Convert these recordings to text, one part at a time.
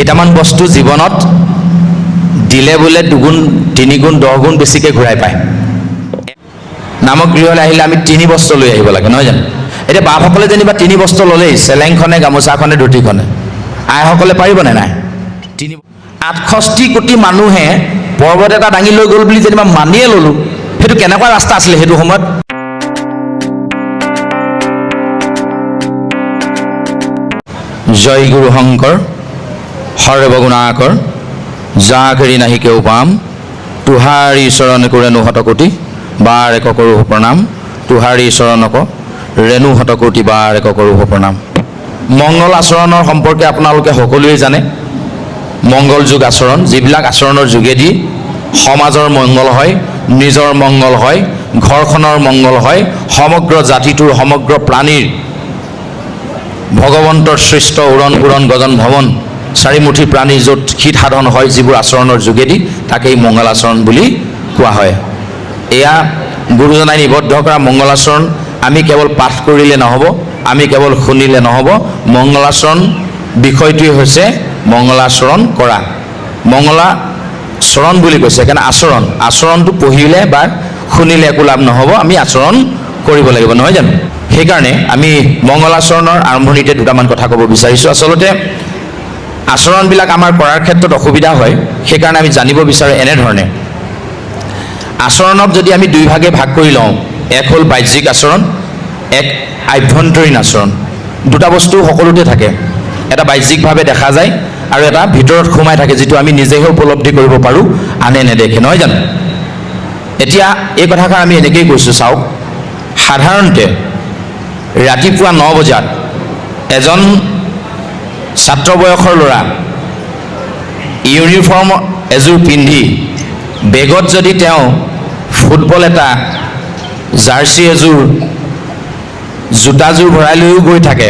কেইটামান বস্তু জীৱনত দিলে বোলে 2 গুণ 3 গুণ 10 গুণ বেছিকৈ ঘূৰাই পায় নামক গৃহলৈ আহিলে আমি 3 বস্তু লৈ আহিব লাগে নহয় জানো এতিয়া বাপসকলে যেনিবা 3 বস্তু ল'লেই চেলেংখনে গামোচাখনে ধুতিখনে আইসকলে পাৰিবনে নাই 68 কোটি মানুহে পৰ্বত এটা দাঙি লৈ গ'ল বুলি যেনিবা মানিয়ে ল'লো সেইটো কেনেকুৱা ৰাস্তা আছিলে সেইটো সময়ত জয় গুৰু শংকৰ সৰ্বগুণাকৰ যাকেৰি নাহি কেও পাম তুহাৰী চৰণ কৰে নুহত কোটি বাৰ এক কৰোঁ প্ৰণাম তুহাৰী চৰণক ৰেণুহত কোটি বাৰ এক কৰোঁ প্ৰণাম মংগল আচৰণৰ সম্পৰ্কে আপোনালোকে সকলোৱে জানে মংগল যুগ আচৰণ যিবিলাক আচৰণৰ যোগেদি সমাজৰ মংগল হয় নিজৰ মংগল হয় ঘৰখনৰ মংগল হয় সমগ্ৰ জাতিটোৰ সমগ্ৰ প্ৰাণীৰ ভগৱন্তৰ সৃষ্ট উৰণ পুৰণ গজন ভৱন চাৰিমুঠি প্ৰাণী য'ত হিত সাধন হয় যিবোৰ আচৰণৰ যোগেদি তাকেই মংগল আচৰণ বুলি কোৱা হয় এয়া গুৰুজনাই নিবদ্ধ কৰা মংগল আচৰণ আমি কেৱল পাঠ কৰিলে নহ'ব আমি কেৱল শুনিলে নহ'ব মংগলাচৰণ বিষয়টোৱে হৈছে মংগলাচৰণ কৰা মংগলাচৰণ বুলি কৈছে সেইকাৰণে আচৰণটো পঢ়িলে বা শুনিলে একো লাভ নহ'ব আমি আচৰণ কৰিব লাগিব নহয় জানো সেইকাৰণে আমি মংগলাচৰণৰ আৰম্ভণিতে দুটামান কথা ক'ব বিচাৰিছোঁ আচলতে আচৰণবিলাক আমাৰ কৰাৰ ক্ষেত্ৰত অসুবিধা হয় সেইকাৰণে আমি জানিব বিচাৰোঁ এনেধৰণে আচৰণক যদি আমি দুই ভাগে ভাগ কৰি লওঁ এক হ'ল বাহ্যিক আচৰণ এক আভ্যন্তৰীণ আচৰণ দুটা বস্তু সকলোতে থাকে এটা বাহ্যিকভাৱে দেখা যায় আৰু এটা ভিতৰত সোমাই থাকে যিটো আমি নিজেহে উপলব্ধি কৰিব পাৰোঁ আনে নেদেখে নহয় জানো এতিয়া এই কথাষাৰ আমি এনেকৈয়ে কৈছোঁ চাওক সাধাৰণতে ৰাতিপুৱা 9 বজাত এজন ছাত্ৰ বয়সৰ ল'ৰা ইউনিফৰ্ম এযোৰ পিন্ধি বেগত যদি তেওঁ ফুটবল এটা জাৰ্চি এযোৰ জোতাযোৰ ভৰাই লৈও গৈ থাকে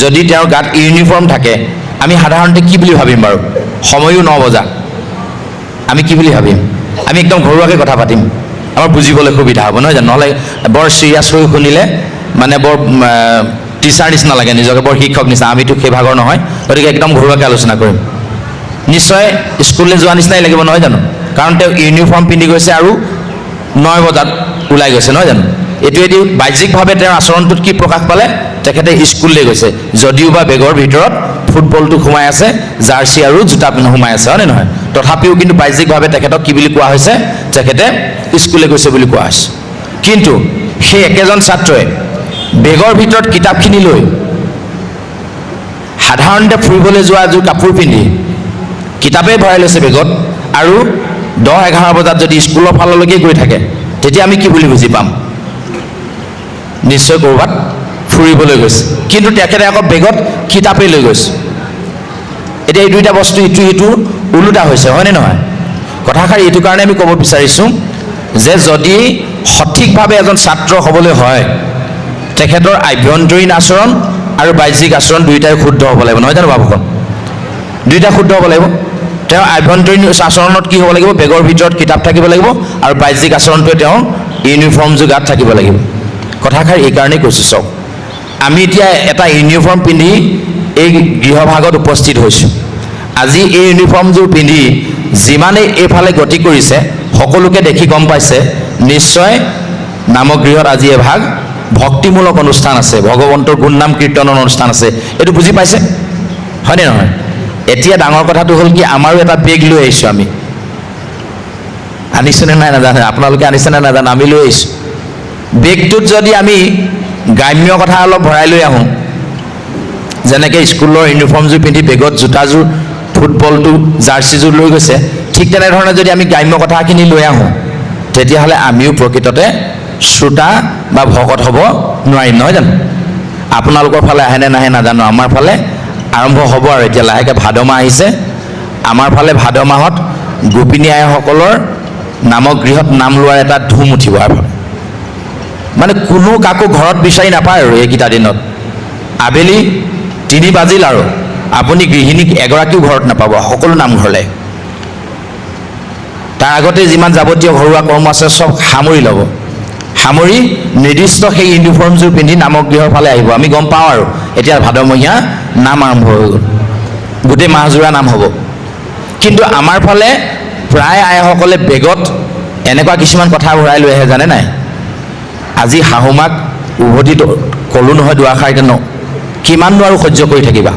যদি তেওঁৰ গাত ইউনিফৰ্ম থাকে আমি সাধাৰণতে কি বুলি ভাবিম বাৰু সময়ো 9 বজা আমি কি বুলি ভাবিম আমি একদম ঘৰুৱাকৈ কথা পাতিম আমাৰ বুজিবলৈ সুবিধা হ'ব নহয় জানো নহ'লে বৰ চিৰিয়াছ হৈ শুনিলে মানে বৰ টিচাৰ নিচিনা লাগে নিজকে বৰ শিক্ষক নিচিনা আমিতো সেই ভাগৰ নহয় গতিকে একদম ঘৰুৱাকৈ আলোচনা কৰিম নিশ্চয় স্কুললৈ যোৱা নিচিনাই লাগিব নহয় জানো কাৰণ তেওঁ ইউনিফৰ্ম পিন্ধি গৈছে আৰু 9 বজাত ওলাই গৈছে নহয় জানো এইটোৱেদি বাহ্যিকভাৱে তেওঁৰ আচৰণটোত কি প্ৰকাশ পালে তেখেতে স্কুললৈ গৈছে যদিও বা বেগৰ ভিতৰত ফুটবলটো সোমাই আছে জাৰ্চি আৰু জোতা সোমাই আছে হয়নে নহয় তথাপিও কিন্তু বাহ্যিকভাৱে তেখেতক কি বুলি কোৱা হৈছে তেখেতে স্কুললৈ গৈছে বুলি কোৱা হৈছে কিন্তু সেই একেজন ছাত্ৰই বেগৰ ভিতৰত কিতাপখিনি লৈ সাধাৰণতে ফুৰিবলৈ যোৱা এযোৰ কাপোৰ পিন্ধি কিতাপেই ভৰাই লৈছে বেগত আৰু 10-11 বজাত যদি স্কুলৰ ফাললৈকে গৈ থাকে তেতিয়া আমি কি বুলি বুজি পাম নিশ্চয় ক'ৰবাত ফুৰিবলৈ গৈছে কিন্তু তেখেতে আকৌ বেগত কিতাপেই লৈ গৈছে এতিয়া এই দুইটা বস্তু ইটো ওলোটা হৈছে হয়নে নহয় কথাষাৰ এইটো কাৰণে আমি ক'ব বিচাৰিছোঁ যে যদি সঠিকভাৱে এজন ছাত্ৰ হ'বলৈ হয় তেখেতৰ আভ্যন্তৰীণ আচৰণ আৰু বাহ্যিক আচৰণ দুইটাই শুদ্ধ হ'ব লাগিব নহয় জানো বাবুখন দুইটা শুদ্ধ হ'ব লাগিব তেওঁ আভ্যন্তৰীণ আচৰণত কি হ'ব লাগিব বেগৰ ভিতৰত কিতাপ থাকিব লাগিব আৰু বাহ্যিক আচৰণটোৱে তেওঁ ইউনিফৰ্ম যোগাত থাকিব লাগিব কথাষাৰ এইকাৰণেই কৈছোঁ চাওক আমি এতিয়া এটা ইউনিফৰ্ম পিন্ধি এই গৃহভাগত উপস্থিত হৈছোঁ আজি এই ইউনিফৰ্মযোৰ পিন্ধি যিমানেই এইফালে গতি কৰিছে সকলোকে দেখি গম পাইছে নিশ্চয় নামগৃহত আজি এভাগ ভক্তিমূলক অনুষ্ঠান আছে ভগৱন্তৰ গুণনাম কীৰ্তনৰ অনুষ্ঠান আছে এইটো বুজি পাইছে হয়নে নহয় এতিয়া ডাঙৰ কথাটো হ'ল কি আমাৰো এটা বেগ লৈ আহিছোঁ আমি আনিছেনে নাই নাজানে আপোনালোকে আনিছেনে নাজানে আমি লৈ আহিছোঁ বেগটোত যদি আমি গ্ৰাম্য কথা অলপ ভৰাই লৈ আহোঁ যেনেকৈ স্কুলৰ ইউনিফৰ্মযোৰ পিন্ধি বেগত জোতাযোৰ ফুটবলটো জাৰ্চিযোৰ লৈ গৈছে ঠিক তেনেধৰণে যদি আমি গ্ৰাম্য কথাখিনি লৈ আহোঁ তেতিয়াহ'লে আমিও প্ৰকৃততে শ্ৰোতা বা ভকত হ'ব নোৱাৰিম নহয় জানো আপোনালোকৰ ফালে আহেনে নাহে নাজানো আমাৰ ফালে আৰম্ভ হ'ব আৰু এতিয়া লাহেকৈ ভাদ মাহ আহিছে আমাৰ ফালে ভাদ মাহত গোপিনী আইসকলৰ নামগৃহত নাম লোৱাৰ এটা ধুম উঠিব আৰু মানে কোনো কাকো ঘৰত বিচাৰি নাপায় আৰু এইকেইটা দিনত আবেলি 3 বাজিল আৰু আপুনি গৃহিণীক এগৰাকীও ঘৰত নাপাব সকলো নামঘৰলৈ তাৰ আগতে যিমান যাৱতীয় ঘৰুৱা কৰ্ম আছে চব সামৰি ল'ব সামৰি নিৰ্দিষ্ট সেই ইউনিফৰ্মযোৰ পিন্ধি নামগৃহৰ ফালে আহিব আমি গম পাওঁ আৰু এতিয়া ভাদমহীয়া নাম আৰম্ভ হৈ গ'ল গোটেই মাহজোৰা নাম হ'ব। কিন্তু আমাৰ ফালে প্ৰায় আইসকলে বেগত এনেকুৱা কিছুমান কথা ভৰাই লৈ আহে, জানে নাই? আজি শাহুমাক উভতি ক'লোঁ নহয় দুআষাৰ, এতিয়া কিমাননো আৰু সহ্য কৰি থাকিবা,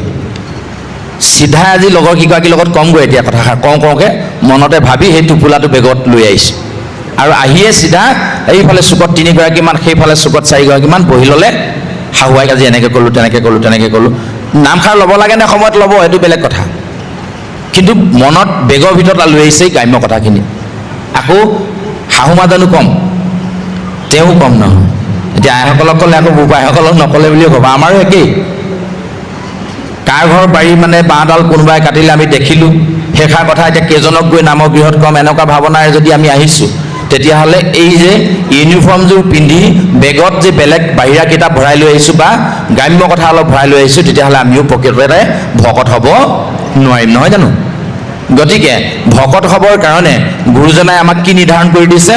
চিধাই আজি লগৰ কেইগৰাকীৰ লগত কমগৈ, এতিয়া কথাষাৰ কওঁকৈ মনতে ভাবি সেই টোপোলাটো বেগত লৈ আহিছোঁ। আৰু আহিয়ে চিধা এইফালে চুকত 3গৰাকীমান, সেইফালে চুকত 4গৰাকীমান বহি ল'লে। শাহুৱাইক আজি এনেকৈ ক'লোঁ, তেনেকৈ ক'লোঁ। নামষাৰ ল'ব লাগে নে সময়ত ল'ব, সেইটো বেলেগ কথা, কিন্তু মনত বেগৰ ভিতৰত লৈ আহিছে গ্ৰাম্য কথাখিনি। আকৌ শাহুমা জানো কম, তেওঁ কম নহয়। এতিয়া আইসকলক ক'লে আকৌ বোপাইসকলক নক'লে বুলিয়ে ক'ব। আমাৰো একেই, কাৰ ঘৰ বাৰী মানে বাঁহডাল কোনোবাই কাটিলে আমি দেখিলোঁ, সেইষাৰ কথা এতিয়া কেইজনক গৈ নামৰ গৃহত কম, এনেকুৱা ভাৱনাৰে যদি আমি আহিছোঁ, তেতিয়াহ'লে এই যে ইউনিফৰ্মযোৰ পিন্ধি বেগত যে বেলেগ বাহিৰা কিতাপ ভৰাই লৈ আহিছোঁ বা গ্ৰাম্য কথা অলপ ভৰাই লৈ আহিছোঁ, তেতিয়াহ'লে আমিও প্ৰকৃততে ভকত হ'ব নোৱাৰিম, নহয় জানো? গতিকে ভকত হ'বৰ কাৰণে গুৰুজনাই আমাক কি নিৰ্ধাৰণ কৰি দিছে?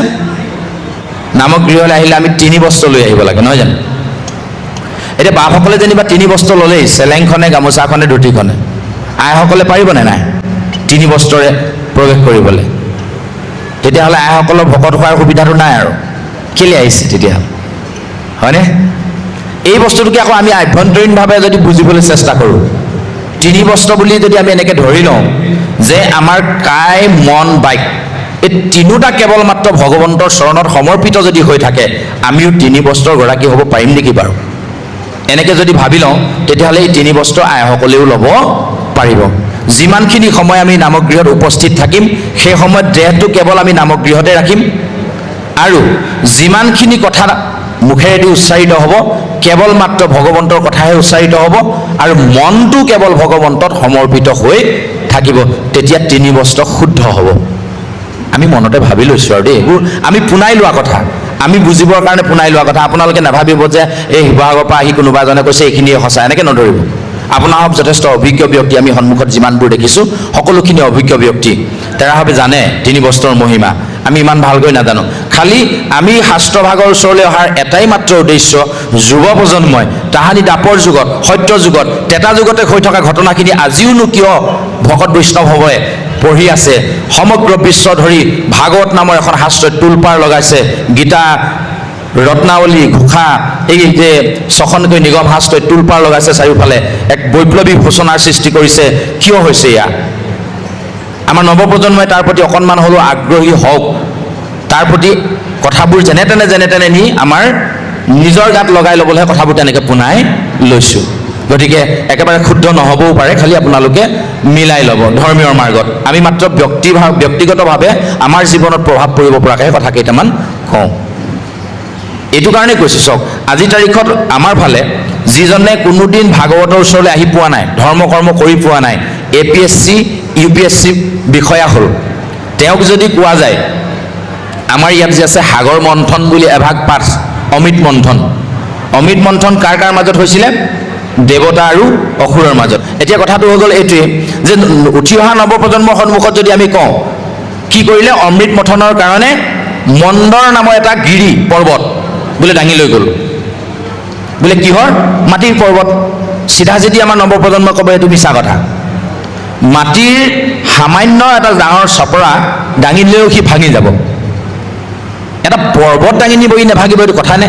নামক গৃহলৈ আহিলে আমি 3 বস্ত্ৰ লৈ আহিব লাগে, নহয় জানো? এতিয়া বাপসকলে যেনিবা 3 বস্ত্ৰ ল'লেই, চেলেংখনে, গামোচাখনে, ধুতিখনে। আইসকলে পাৰিবনে নাই 3 বস্ত্ৰৰে প্ৰৱেশ কৰিবলৈ? তেতিয়াহ'লে আইসকলৰ ভকত হোৱাৰ সুবিধাটো নাই আৰু কেলৈ আহিছে তেতিয়াহ'লে, হয়নে? এই বস্তুটোকে আকৌ আমি আভ্যন্তৰীণভাৱে যদি বুজিবলৈ চেষ্টা কৰোঁ, 3 বস্ত্ৰ বুলি যদি আমি এনেকৈ ধৰি লওঁ যে আমাৰ কায়, মন, বাক্য, এই 3টা কেৱল মাত্ৰ ভগৱন্তৰ চৰণত সমৰ্পিত যদি হৈ থাকে, আমিও 3 বস্ত্ৰৰ গৰাকী হ'ব পাৰিম নেকি বাৰু? এনেকৈ যদি ভাবি লওঁ, তেতিয়াহ'লে এই 3 বস্ত্ৰ আইসকলেও ল'ব পাৰিব। যিমানখিনি সময় আমি নামগৃহত উপস্থিত থাকিম, সেই সময়ত দেহটো কেৱল আমি নামগৃহতে ৰাখিম, আৰু যিমানখিনি কথা মুখেৰেদি উচ্চাৰিত হ'ব, কেৱল মাত্ৰ ভগৱন্তৰ কথাহে উচ্চাৰিত হ'ব, আৰু মনটো কেৱল ভগৱন্তত সমৰ্পিত হৈ থাকিব। তেতিয়া 3 বস্ত্ৰ শুদ্ধ হ'ব। আমি মনতে ভাবি লৈছোঁ আৰু দেই, এইবোৰ আমি পোনাই লোৱা কথা, আমি বুজিবৰ কাৰণে পোনাই লোৱা কথা। আপোনালোকে নাভাবিব যে এই শিৱসাগৰৰ পৰা আহি কোনোবা এজনে কৈছে এইখিনিয়ে সঁচা, এনেকৈ নধৰিব। আপোনালোক যথেষ্ট অভিজ্ঞ ব্যক্তি, আমি সন্মুখত যিমানবোৰ দেখিছোঁ সকলোখিনি অভিজ্ঞ ব্যক্তি, তেৰাভাৱে জানে 3 বস্ত্ৰৰ মহিমা। আমি ইমান ভালকৈ নাজানো। খালি আমি শাস্ত্ৰভাগৰ ওচৰলৈ অহাৰ এটাই মাত্ৰ উদ্দেশ্য, যুৱ প্ৰজন্মই তাহানি দাপৰ যুগত, সত্য যুগত, তেতা যুগতে হৈ থকা ঘটনাখিনি আজিওনো কিয় ভকত বৈষ্ণৱভাৱে পঢ়ি আছে, সমগ্ৰ বিশ্ব ধৰি ভাগৱত নামৰ এখন শাস্ত্ৰই তোলপাৰ লগাইছে, গীতা, ৰত্নাৱলী, ঘোষা, এই যে 6খনকৈ নিগম শাস্ত্ৰই তোলপাৰ লগাইছে চাৰিওফালে, এক বৈপ্লৱিক সূচনাৰ সৃষ্টি কৰিছে। কিয় হৈছে এয়া? আমাৰ নৱপ্ৰজন্মই তাৰ প্ৰতি অকণমান হ'লেও আগ্ৰহী হওক, তাৰ প্ৰতি কথাবোৰ যেনে তেনে নি আমাৰ নিজৰ গাত লগাই ল'বলৈহে কথাবোৰ তেনেকৈ পোনাই লৈছোঁ। গতিকে একেবাৰে শুদ্ধ নহ'বও পাৰে, খালি আপোনালোকে মিলাই ল'ব ধৰ্মীয় মাৰ্গত। আমি মাত্ৰ ব্যক্তিগতভাৱে আমাৰ জীৱনত প্ৰভাৱ পৰিব পৰাকৈ কথা কেইটামান কওঁ। এইটো কাৰণে কৈছোঁ, চাওক, আজিৰ তাৰিখত আমাৰ ফালে যিজনে কোনোদিন ভাগৱতৰ ওচৰলৈ আহি পোৱা নাই, ধৰ্ম কৰ্ম কৰি পোৱা নাই, APSC UPSC বিষয়া হ'ল, তেওঁক যদি কোৱা যায় আমাৰ ইয়াত যে আছে সাগৰ মন্থন বুলি এভাগ পাঠ, অমৃত মন্থন। অমৃত মন্থন কাৰ কাৰ মাজত হৈছিলে? দেৱতা আৰু অসুৰৰ মাজত। এতিয়া কথাটো হৈ গ'ল এইটোৱে যে উঠি অহা নৱপ্ৰজন্মৰ সন্মুখত যদি আমি কওঁ, কি কৰিলে? অমৃত মন্থনৰ কাৰণে মন্দৰ নামৰ এটা গিৰি পৰ্বত বোলে দাঙি লৈ গ'ল। বোলে কিহৰ? মাটিৰ পৰ্বত। চিধা চিধি আমাৰ নৱপ্ৰজন্মই ক'ব এইটো মিছা কথা। মাটিৰ সামান্য এটা ডাঙৰ চপৰা দাঙি নিলেও সি ভাঙি যাব। এটা পৰ্বত দাঙি নিব, ই নাভাগিব, এইটো কথা নে?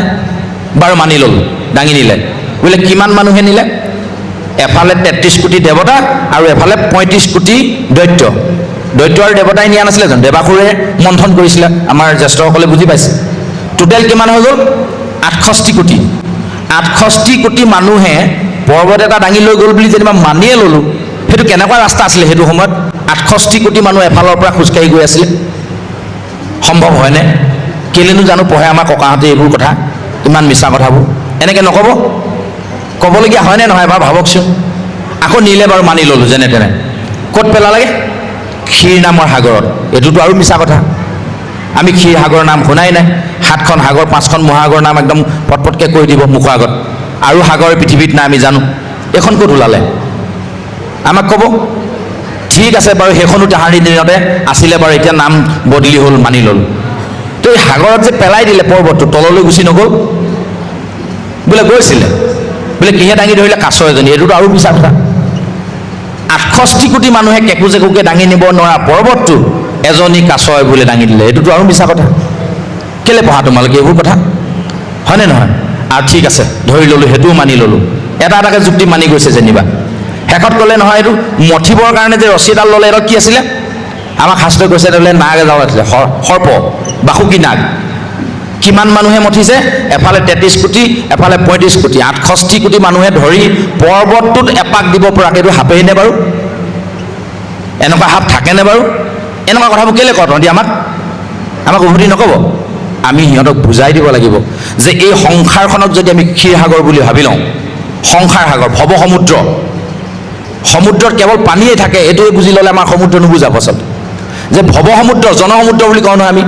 বাৰু মানি ল'লোঁ, দাঙি নিলে। বোলে কিমান মানুহে নিলে? এফালে 33 কোটি দেৱতা আৰু এফালে 35 কোটি দৈত্য। দৈত্য আৰু দেৱতাই নিয়া নাছিলে জানো? দেৱাসুৰে মন্থন কৰিছিলে, আমাৰ জ্যেষ্ঠসকলে বুজি পাইছে। টোটেল কিমান হৈ গ'ল? 68 কোটি। 68 কোটি মানুহে পৰ্বত এটা দাঙি লৈ গ'ল বুলি যেনিবা মানিয়ে ল'লোঁ, সেইটো কেনেকুৱা ৰাস্তা আছিলে সেইটো সময়ত? 68 কোটি মানুহ এফালৰ পৰা খোজকাঢ়ি গৈ আছিলে। সম্ভৱ হয়নে? কেলেনো জানো পঢ়ে আমাৰ ককাহঁতে এইবোৰ কথা, ইমান মিছা কথাবোৰ। এনেকৈ নক'ব, ক'বলগীয়া হয়নে নহয় এবাৰ ভাবকচোন। আকৌ নিলে বাৰু মানি ল'লোঁ যেনে তেনে। ক'ত পেলালাগে? ক্ষীৰ নামৰ সাগৰত। এইটোতো আৰু মিছা কথা। আমি ক্ষীৰ সাগৰৰ নাম শুনাই নাই। 7খন সাগৰ, 5খন মহাসাগৰৰ নাম একদম পটপটকৈ কৈ দিব মুখৰ আগত। আৰু সাগৰ পৃথিৱীত নাই আমি জানো। এইখন ক'ত ওলালে? আমাক ক'ব। ঠিক আছে বাৰু, সেইখনো তাহানি দিনতে আছিলে বাৰু, এতিয়া নাম বদলি হ'ল, মানি ল'লোঁ। তো এই সাগৰত যে পেলাই দিলে পৰ্বতটো, তললৈ গুচি নগ'ল? বোলে গৈছিলে, বোলে কিহে দাঙি ধৰিলে? কাছ এজনী। এইটোতো আৰু মিছা কথা। 68 কোটি মানুহে কেকু জেকুকে দাঙি নিব নোৱাৰা পৰ্বতটো এজনী কাছই বোলে দাঙি দিলে, এইটোতো আৰু মিছা কথা। কেলে পঢ়া তোমালোকে এইবোৰ কথা, হয়নে নহয়? আৰু ঠিক আছে ধৰি ল'লোঁ, সেইটোও মানি ল'লোঁ, এটা এটাকৈ যুক্তি মানি গৈছে যেনিবা। শেষত ক'লে নহয় এইটো মঠিবৰ কাৰণে যে ৰছী এডাল ল'লে, এইটো কি আছিলে? আমাক শাস্ত্ৰই কৈছে বোলে নাগ এডাল আছিলে, সৰ্প বাসুকী নাগ। কিমান মানুহে মঠিছে? এফালে 33 কোটি, এফালে 35 কোটি, 68 কোটি মানুহে ধৰি পৰ্বতটোত এপাক দিব পৰাকৈ এইটো সাপেই নে বাৰু? এনেকুৱা সাপ থাকেনে বাৰু? এনেকুৱা কথাবোৰ কেলৈ কওঁ তহঁতি আমাক উভতি নক'ব? আমি সিহঁতক বুজাই দিব লাগিব যে এই সংসাৰখনক যদি আমি ক্ষীৰসাগৰ বুলি ভাবি লওঁ, সংসাৰ সাগৰ ভৱ সমুদ্ৰত কেৱল পানীয়ে থাকে, এইটোৱে বুজি ল'লে আমাৰ সমুদ্ৰ নুবুজাব আচলতে। যে ভৱ সমুদ্ৰ জনসমুদ্ৰ বুলি কওঁ নহয় আমি,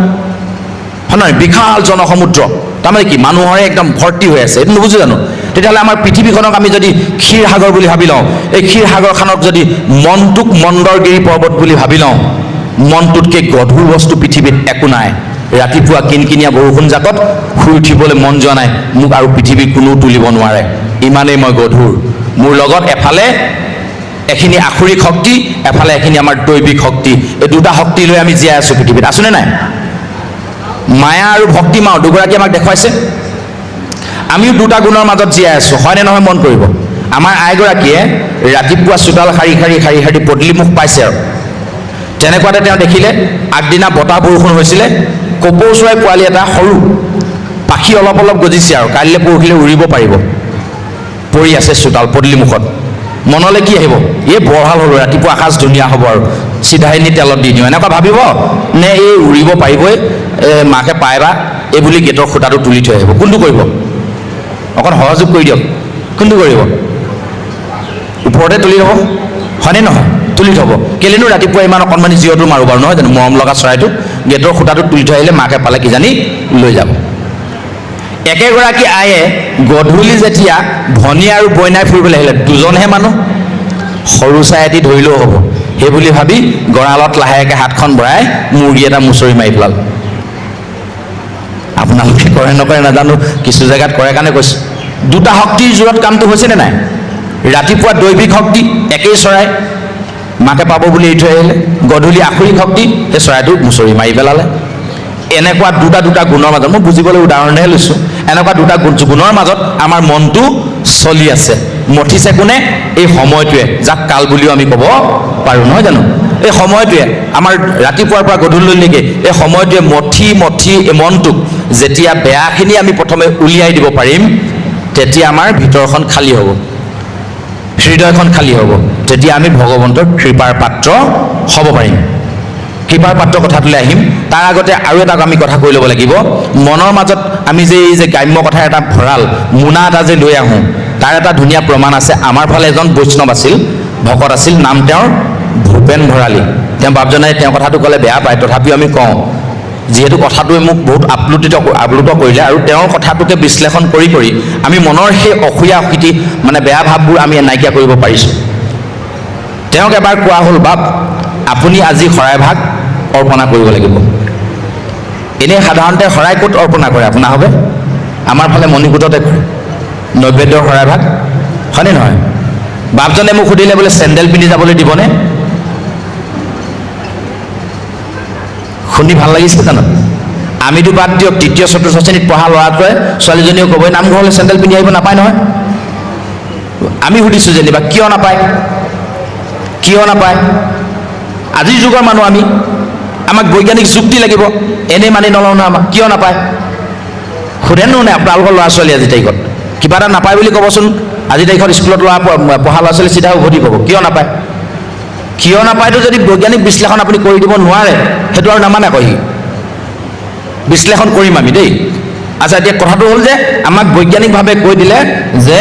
হয় নহয়? বিশাল জনসমুদ্ৰ, তাৰমানে কি মানুহৰে একদম ভৰ্তি হৈ আছে, এইটো নুবুজো জানো? তেতিয়াহ'লে আমাৰ পৃথিৱীখনক আমি যদি ক্ষীৰসাগৰ বুলি ভাবি লওঁ, এই ক্ষীৰসাগৰখনক যদি মনটোক মন্দৰগিৰি পৰ্বত বুলি ভাবি লওঁ, মনটোতকৈ গধুৰ বস্তু পৃথিৱীত একো নাই। ৰাতিপুৱা কিনকিনীয়া বৰষুণ জাকত শুই উঠিবলৈ মন যোৱা নাই, মোক আৰু পৃথিৱীত কোনো তুলিব নোৱাৰে, ইমানেই মই গধুৰ। মোৰ লগত এফালে এখিনি আখৰিক শক্তি, এফালে এখিনি আমাৰ দৈবিক শক্তি, এই দুটা শক্তি লৈ আমি জীয়াই আছোঁ পৃথিৱীত, আছোনে নাই? মায়া আৰু ভক্তি মাও দুগৰাকী আমাক দেখুৱাইছে। আমিও দুটা গুণৰ মাজত জীয়াই আছোঁ, হয়নে নহয়? মন কৰিব। আমাৰ আইগৰাকীয়ে ৰাতিপুৱা চোতাল শাৰী শাৰী পদূলিমুখ পাইছে, আৰু তেনেকুৱাতে তেওঁ দেখিলে আগদিনা বতাহ বৰষুণ হৈছিলে, কপৌ চৰাই পোৱালি এটা সৰু পাখি অলপ গজিছে, আৰু কাইলৈ পৰহিলৈ উৰিব পাৰিব, পৰি আছে চোতাল পদূলিমুখত। মনলৈ কি আহিব? এই বৰ ভাল হ'ল, ৰাতিপুৱা আকাশ ধুনীয়া হ'ব, আৰু চিধাই নি তেলত দি দিওঁ, এনেকুৱা ভাবিব নে এই উৰিব পাৰিবই, মাকে পাইবা এই বুলি গেটৰ খুঁটাটো তুলি থৈ আহিব? কোনটো কৰিব? অকণ সহযোগ কৰি দিয়ক, কোনটো কৰিব? ওপৰতে তুলি থ'ব, হয়নে নহয়? তুলি থ'ব। কেলেনো ৰাতিপুৱা ইমান অকণমানি জীয়টো মাৰোঁ বাৰু, নহয় জানো? মৰম লগা চৰাইটো গেটৰ খুঁটাটো তুলি থৈ আহিলে মাকে পালে কিজানি লৈ যাব। একেগৰাকী আয়ে গধূলি যেতিয়া ভনী আৰু বইনাই ফুৰিবলৈ আহিলে, দুজনহে মানুহ, সৰু চাই এটি ধৰিলেও হ'ব, সেই বুলি ভাবি গঁৰালত লাহেকৈ হাতখন ভৰাই মুৰ্গী এটা মুচৰি মাৰি পেলাল। আপোনালোকে কৰে নকৰে নাজানো, কিছু জেগাত কৰে কাৰণে কৈছোঁ। দুটা শক্তিৰ জোৰত কামটো হৈছেনে নাই? ৰাতিপুৱা দৈবিক শক্তি, একেই চৰাই, মাকে পাব বুলি এৰি থৈ আহিলে, গধূলি আখৰিক শক্তি, সেই চৰাইটো মুচৰি মাৰি পেলালে। এনেকুৱা দুটা গুণৰ মাজত, মই বুজিবলৈ উদাহৰণহে লৈছোঁ, এনেকুৱা দুটা গুণৰ মাজত আমাৰ মনটো চলি আছে। মঠিছে কোনে? এই সময়টোৱে, যাক কাল বুলিও আমি ক'ব পাৰোঁ, নহয় জানো? এই সময়টোৱে আমাৰ ৰাতিপুৱাৰ পৰা গধূলিলৈকে, এই সময়টোৱে মঠি এই মনটোক যেতিয়া বেয়াখিনি আমি প্ৰথমে উলিয়াই দিব পাৰিম, তেতিয়া আমাৰ ভিতৰখন খালী হ'ব, হৃদয়খন খালী হ'ব, তেতিয়া আমি ভগৱন্তৰ কৃপাৰ পাত্ৰ হ'ব পাৰিম। কৃপাৰ পাত্ৰ কথাটোলৈ আহিম, তাৰ আগতে আৰু এটা আমি কথা কৈ ল'ব লাগিব। মনৰ মাজত আমি যে এই যে গ্ৰাম্য কথাৰ এটা ভঁৰাল, মোনা এটা যে লৈ আহোঁ, তাৰ এটা ধুনীয়া প্ৰমাণ আছে। আমাৰ ফালে এজন বৈষ্ণৱ আছিল, ভকত আছিল, নাম তেওঁৰ ভূপেন ভৰালী। তেওঁ বাপজনে তেওঁ কথাটো ক'লে বেয়া পায়, তথাপিও আমি কওঁ, যিহেতু কথাটোৱে মোক বহুত আপ্লুত কৰিলে, আৰু তেওঁৰ কথাটোকে বিশ্লেষণ কৰি আমি মনৰ সেই অসূয়া অকৃতি মানে বেয়া ভাৱবোৰ আমি নাইকিয়া কৰিব পাৰিছোঁ। তেওঁক এবাৰ কোৱা হ'ল, বাপ আপুনি আজি শৰাইভাগ অৰ্পণা কৰিব লাগিব। এনেই সাধাৰণতে শৰাই ক'ত অৰ্পণা কৰে আপোনাৰ হবে? আমাৰ ফালে মণিকূটতে কৰে, নৈবেদ্যৰ শৰাইভাগ, হয়নে নহয়? বাপজনে মোক সুধিলে বোলে চেণ্ডেল পিন্ধি যাবলৈ দিবনে? শুনি ভাল লাগিছে জানো? আমিতো বাদ দিয়ক, তৃতীয় চতুৰ্থ শ্ৰেণীত পঢ়া ল'ৰাটোৱে ছোৱালীজনীও ক'বই নামঘৰলৈ চেণ্ডেল পিন্ধি আহিব নাপায় নহয়। আমি সুধিছোঁ যেনিবা কিয় নাপায়? আজিৰ যুগৰ মানুহ আমি, আমাক বৈজ্ঞানিক যুক্তি লাগিব, এনেই মানি নলওঁ নহয়। আমাক কিয় নাপায় সোধেনো নে আপোনালোকৰ ল'ৰা ছোৱালী আজি তাৰিখত? কিবা এটা নাপায় বুলি ক'বচোন। আজি তাৰিখত স্কুলত পঢ়া ল'ৰা ছোৱালী চিধা উভতি ক'ব কিয় নাপায়। কিয় নাপায়তো যদি বৈজ্ঞানিক বিশ্লেষণ আপুনি কৰি দিব নোৱাৰে, সেইটো আৰু নামানে কয়। বিশ্লেষণ কৰিম আমি দেই। আচ্ছা, এতিয়া কথাটো হ'ল যে আমাক বৈজ্ঞানিকভাৱে কৈ দিলে যে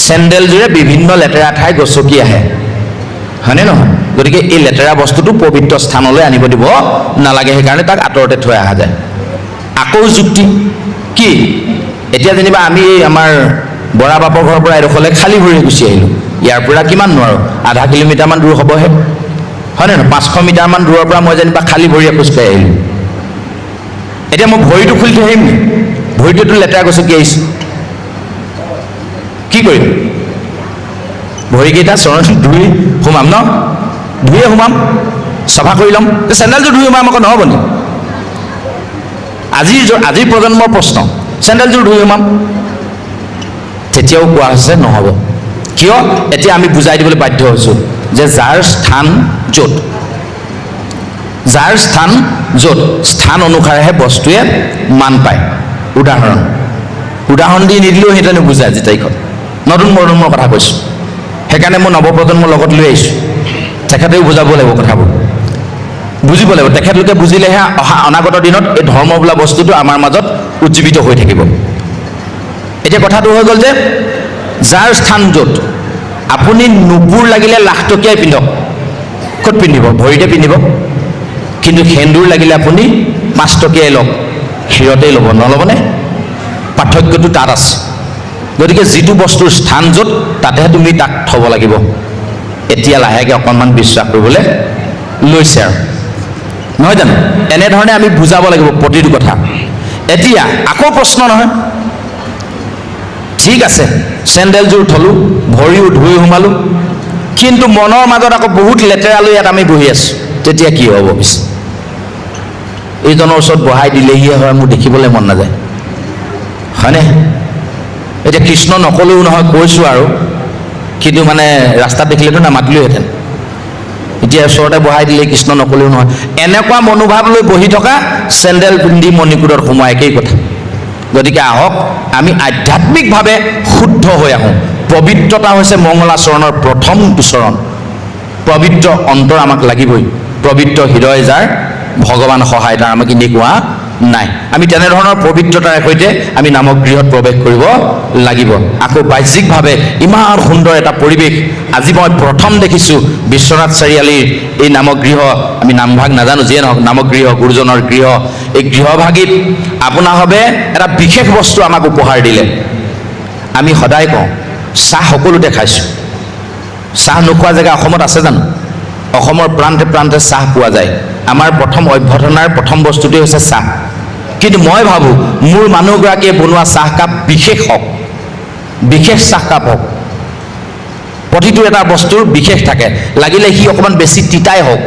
চেণ্ডেলযোৰে বিভিন্ন লেতেৰা ঠাই গচকি আহে, হয়নে নহয়? গতিকে এই লেতেৰা বস্তুটো পবিত্ৰ স্থানলৈ আনিব দিব নালাগে, সেইকাৰণে তাক আঁতৰতে থৈ অহা যায়। আকৌ যুক্তি কি? এতিয়া যেনিবা আমি আমাৰ বৰা বাপৰ ঘৰৰ পৰা এডোখৰলৈ খালী ভৰিৰে গুচি আহিলোঁ। ইয়াৰ পৰা কিমান নোৱাৰোঁ, আধা কিলোমিটাৰমান দূৰ হ'বহে, হয়নে নহয়? 500 মিটাৰমান দূৰৰ পৰা মই যেনিবা খালী ভৰিৰে খোজকাঢ়ি আহিলোঁ। এতিয়া মই ভৰিটো খুলি থৈ আহিম নি? ভৰিটোতো লেতেৰা গচকি আহিছোঁ, কি কৰিম? ভৰিকেইটা চৰণ ধুই সোমাম ন, ধুয়ে সোমাম, চাফা কৰি ল'ম। চেণ্ডেলযোৰ ধুই সোমাম আকৌ নহ'ব নি? আজিৰ প্ৰজন্মৰ প্ৰশ্ন, চেণ্ডেলযোৰ ধুই সোমাম? তেতিয়াও কোৱা হৈছে নহ'ব। কিয়? এতিয়া আমি বুজাই দিবলৈ বাধ্য হৈছোঁ যে যাৰ স্থান য'ত, স্থান অনুসাৰেহে বস্তুৱে মান পায়। উদাহৰণ দি নিদিলেও সেইটো নুবুজে আজি তাৰিখত। নতুন প্ৰজন্মৰ কথা কৈছোঁ, সেইকাৰণে মই নৱপ্ৰজন্মৰ লগত লৈ আহিছোঁ। তেখেতেও বুজাব লাগিব কথাবোৰ, বুজিব লাগিব। তেখেতলোকে বুজিলেহে অনাগত দিনত এই ধৰ্ম বোলা বস্তুটো আমাৰ মাজত উজ্জীৱিত হৈ থাকিব। এতিয়া কথাটো হৈ গ'ল যে যাৰ স্থান য'ত, আপুনি নুপুৰ লাগিলে লাখ টকীয়াই পিন্ধক, ক'ত পিন্ধিব? ভৰিতে পিন্ধিব। কিন্তু সেন্দুৰ লাগিলে আপুনি 5 টকীয়াই লওক, শিৰতেই ল'ব, নল'বনে? পাৰ্থক্যটো তাত আছে। গতিকে যিটো বস্তুৰ স্থান য'ত, তাতেহে তুমি তাক থ'ব লাগিব। এতিয়া লাহেকৈ অকণমান বিশ্বাস কৰিবলৈ লৈছে আৰু, নহয় জানো? এনেধৰণে আমি বুজাব লাগিব প্ৰতিটো কথা। এতিয়া আকৌ প্ৰশ্ন নহয়, ঠিক আছে চেণ্ডেলযোৰ থলোঁ, ভৰিও ধুই সোমালোঁ, কিন্তু মনৰ মাজত আকৌ বহুত লেতেৰা লৈ ইয়াত আমি বহি আছোঁ, তেতিয়া কি হ'ব? পিছে এইজনৰ ওচৰত বহাই দিলেহিয়ে হয়, মোৰ দেখিবলৈ মন নাযায়, হয়নে? এতিয়া কৃষ্ণ নক'লেও নহয়, কৈছোঁ আৰু, কিন্তু মানে ৰাস্তাত দেখিলেতো নামাতিলোহেঁতেন। এতিয়া ওচৰতে বহাই দিলে কৃষ্ণ নক'লেও নহয়। এনেকুৱা মনোভাৱ লৈ বহি থকা, চেণ্ডেল পিন্ধি মণিকূটত সোমোৱা একেই কথা। গতিকে আহক আমি আধ্যাত্মিকভাৱে শুদ্ধ হৈ আহোঁ। পবিত্ৰতা হৈছে মংগলাচৰণৰ প্ৰথমটো চৰণ। পবিত্ৰ অন্তৰ আমাক লাগিবই, পবিত্ৰ হৃদয় যাৰ ভগৱান সহায় তাৰ, আমাক এনেই কোৱা নাই। আমি তেনেধৰণৰ পবিত্ৰতাৰ সৈতে আমি নামগৃহত প্ৰৱেশ কৰিব লাগিব। আকৌ বাহ্যিকভাৱে ইমান সুন্দৰ এটা পৰিৱেশ। আজি মই প্ৰথম দেখিছোঁ বিশ্বনাথ চাৰিআলিৰ এই নামগৃহ, আমি নামভাগ নাজানো, যিয়ে নহওক নামগৃহ, গুৰুজনৰ গৃহ। এই গৃহভাগীত আপোনাৰভাৱে এটা বিশেষ বস্তু আমাক উপহাৰ দিলে। আমি সদায় কওঁ চাহ সকলোতে খাইছোঁ, চাহ নোখোৱা জেগা অসমত আছে জানো? অসমৰ প্ৰান্তে প্ৰান্তে চাহ পোৱা যায়। আমাৰ প্ৰথম অভ্যৰ্থনাৰ প্ৰথম বস্তুটোৱেই হৈছে চাহ। কিন্তু মই ভাবোঁ মোৰ মানুহগৰাকীয়ে বনোৱা চাহকাপ বিশেষ হওক, বিশেষ চাহকাপ হওক। প্ৰতিটো এটা বস্তুৰ বিশেষ থাকে, লাগিলে সি অকণমান বেছি তিতাই হওক,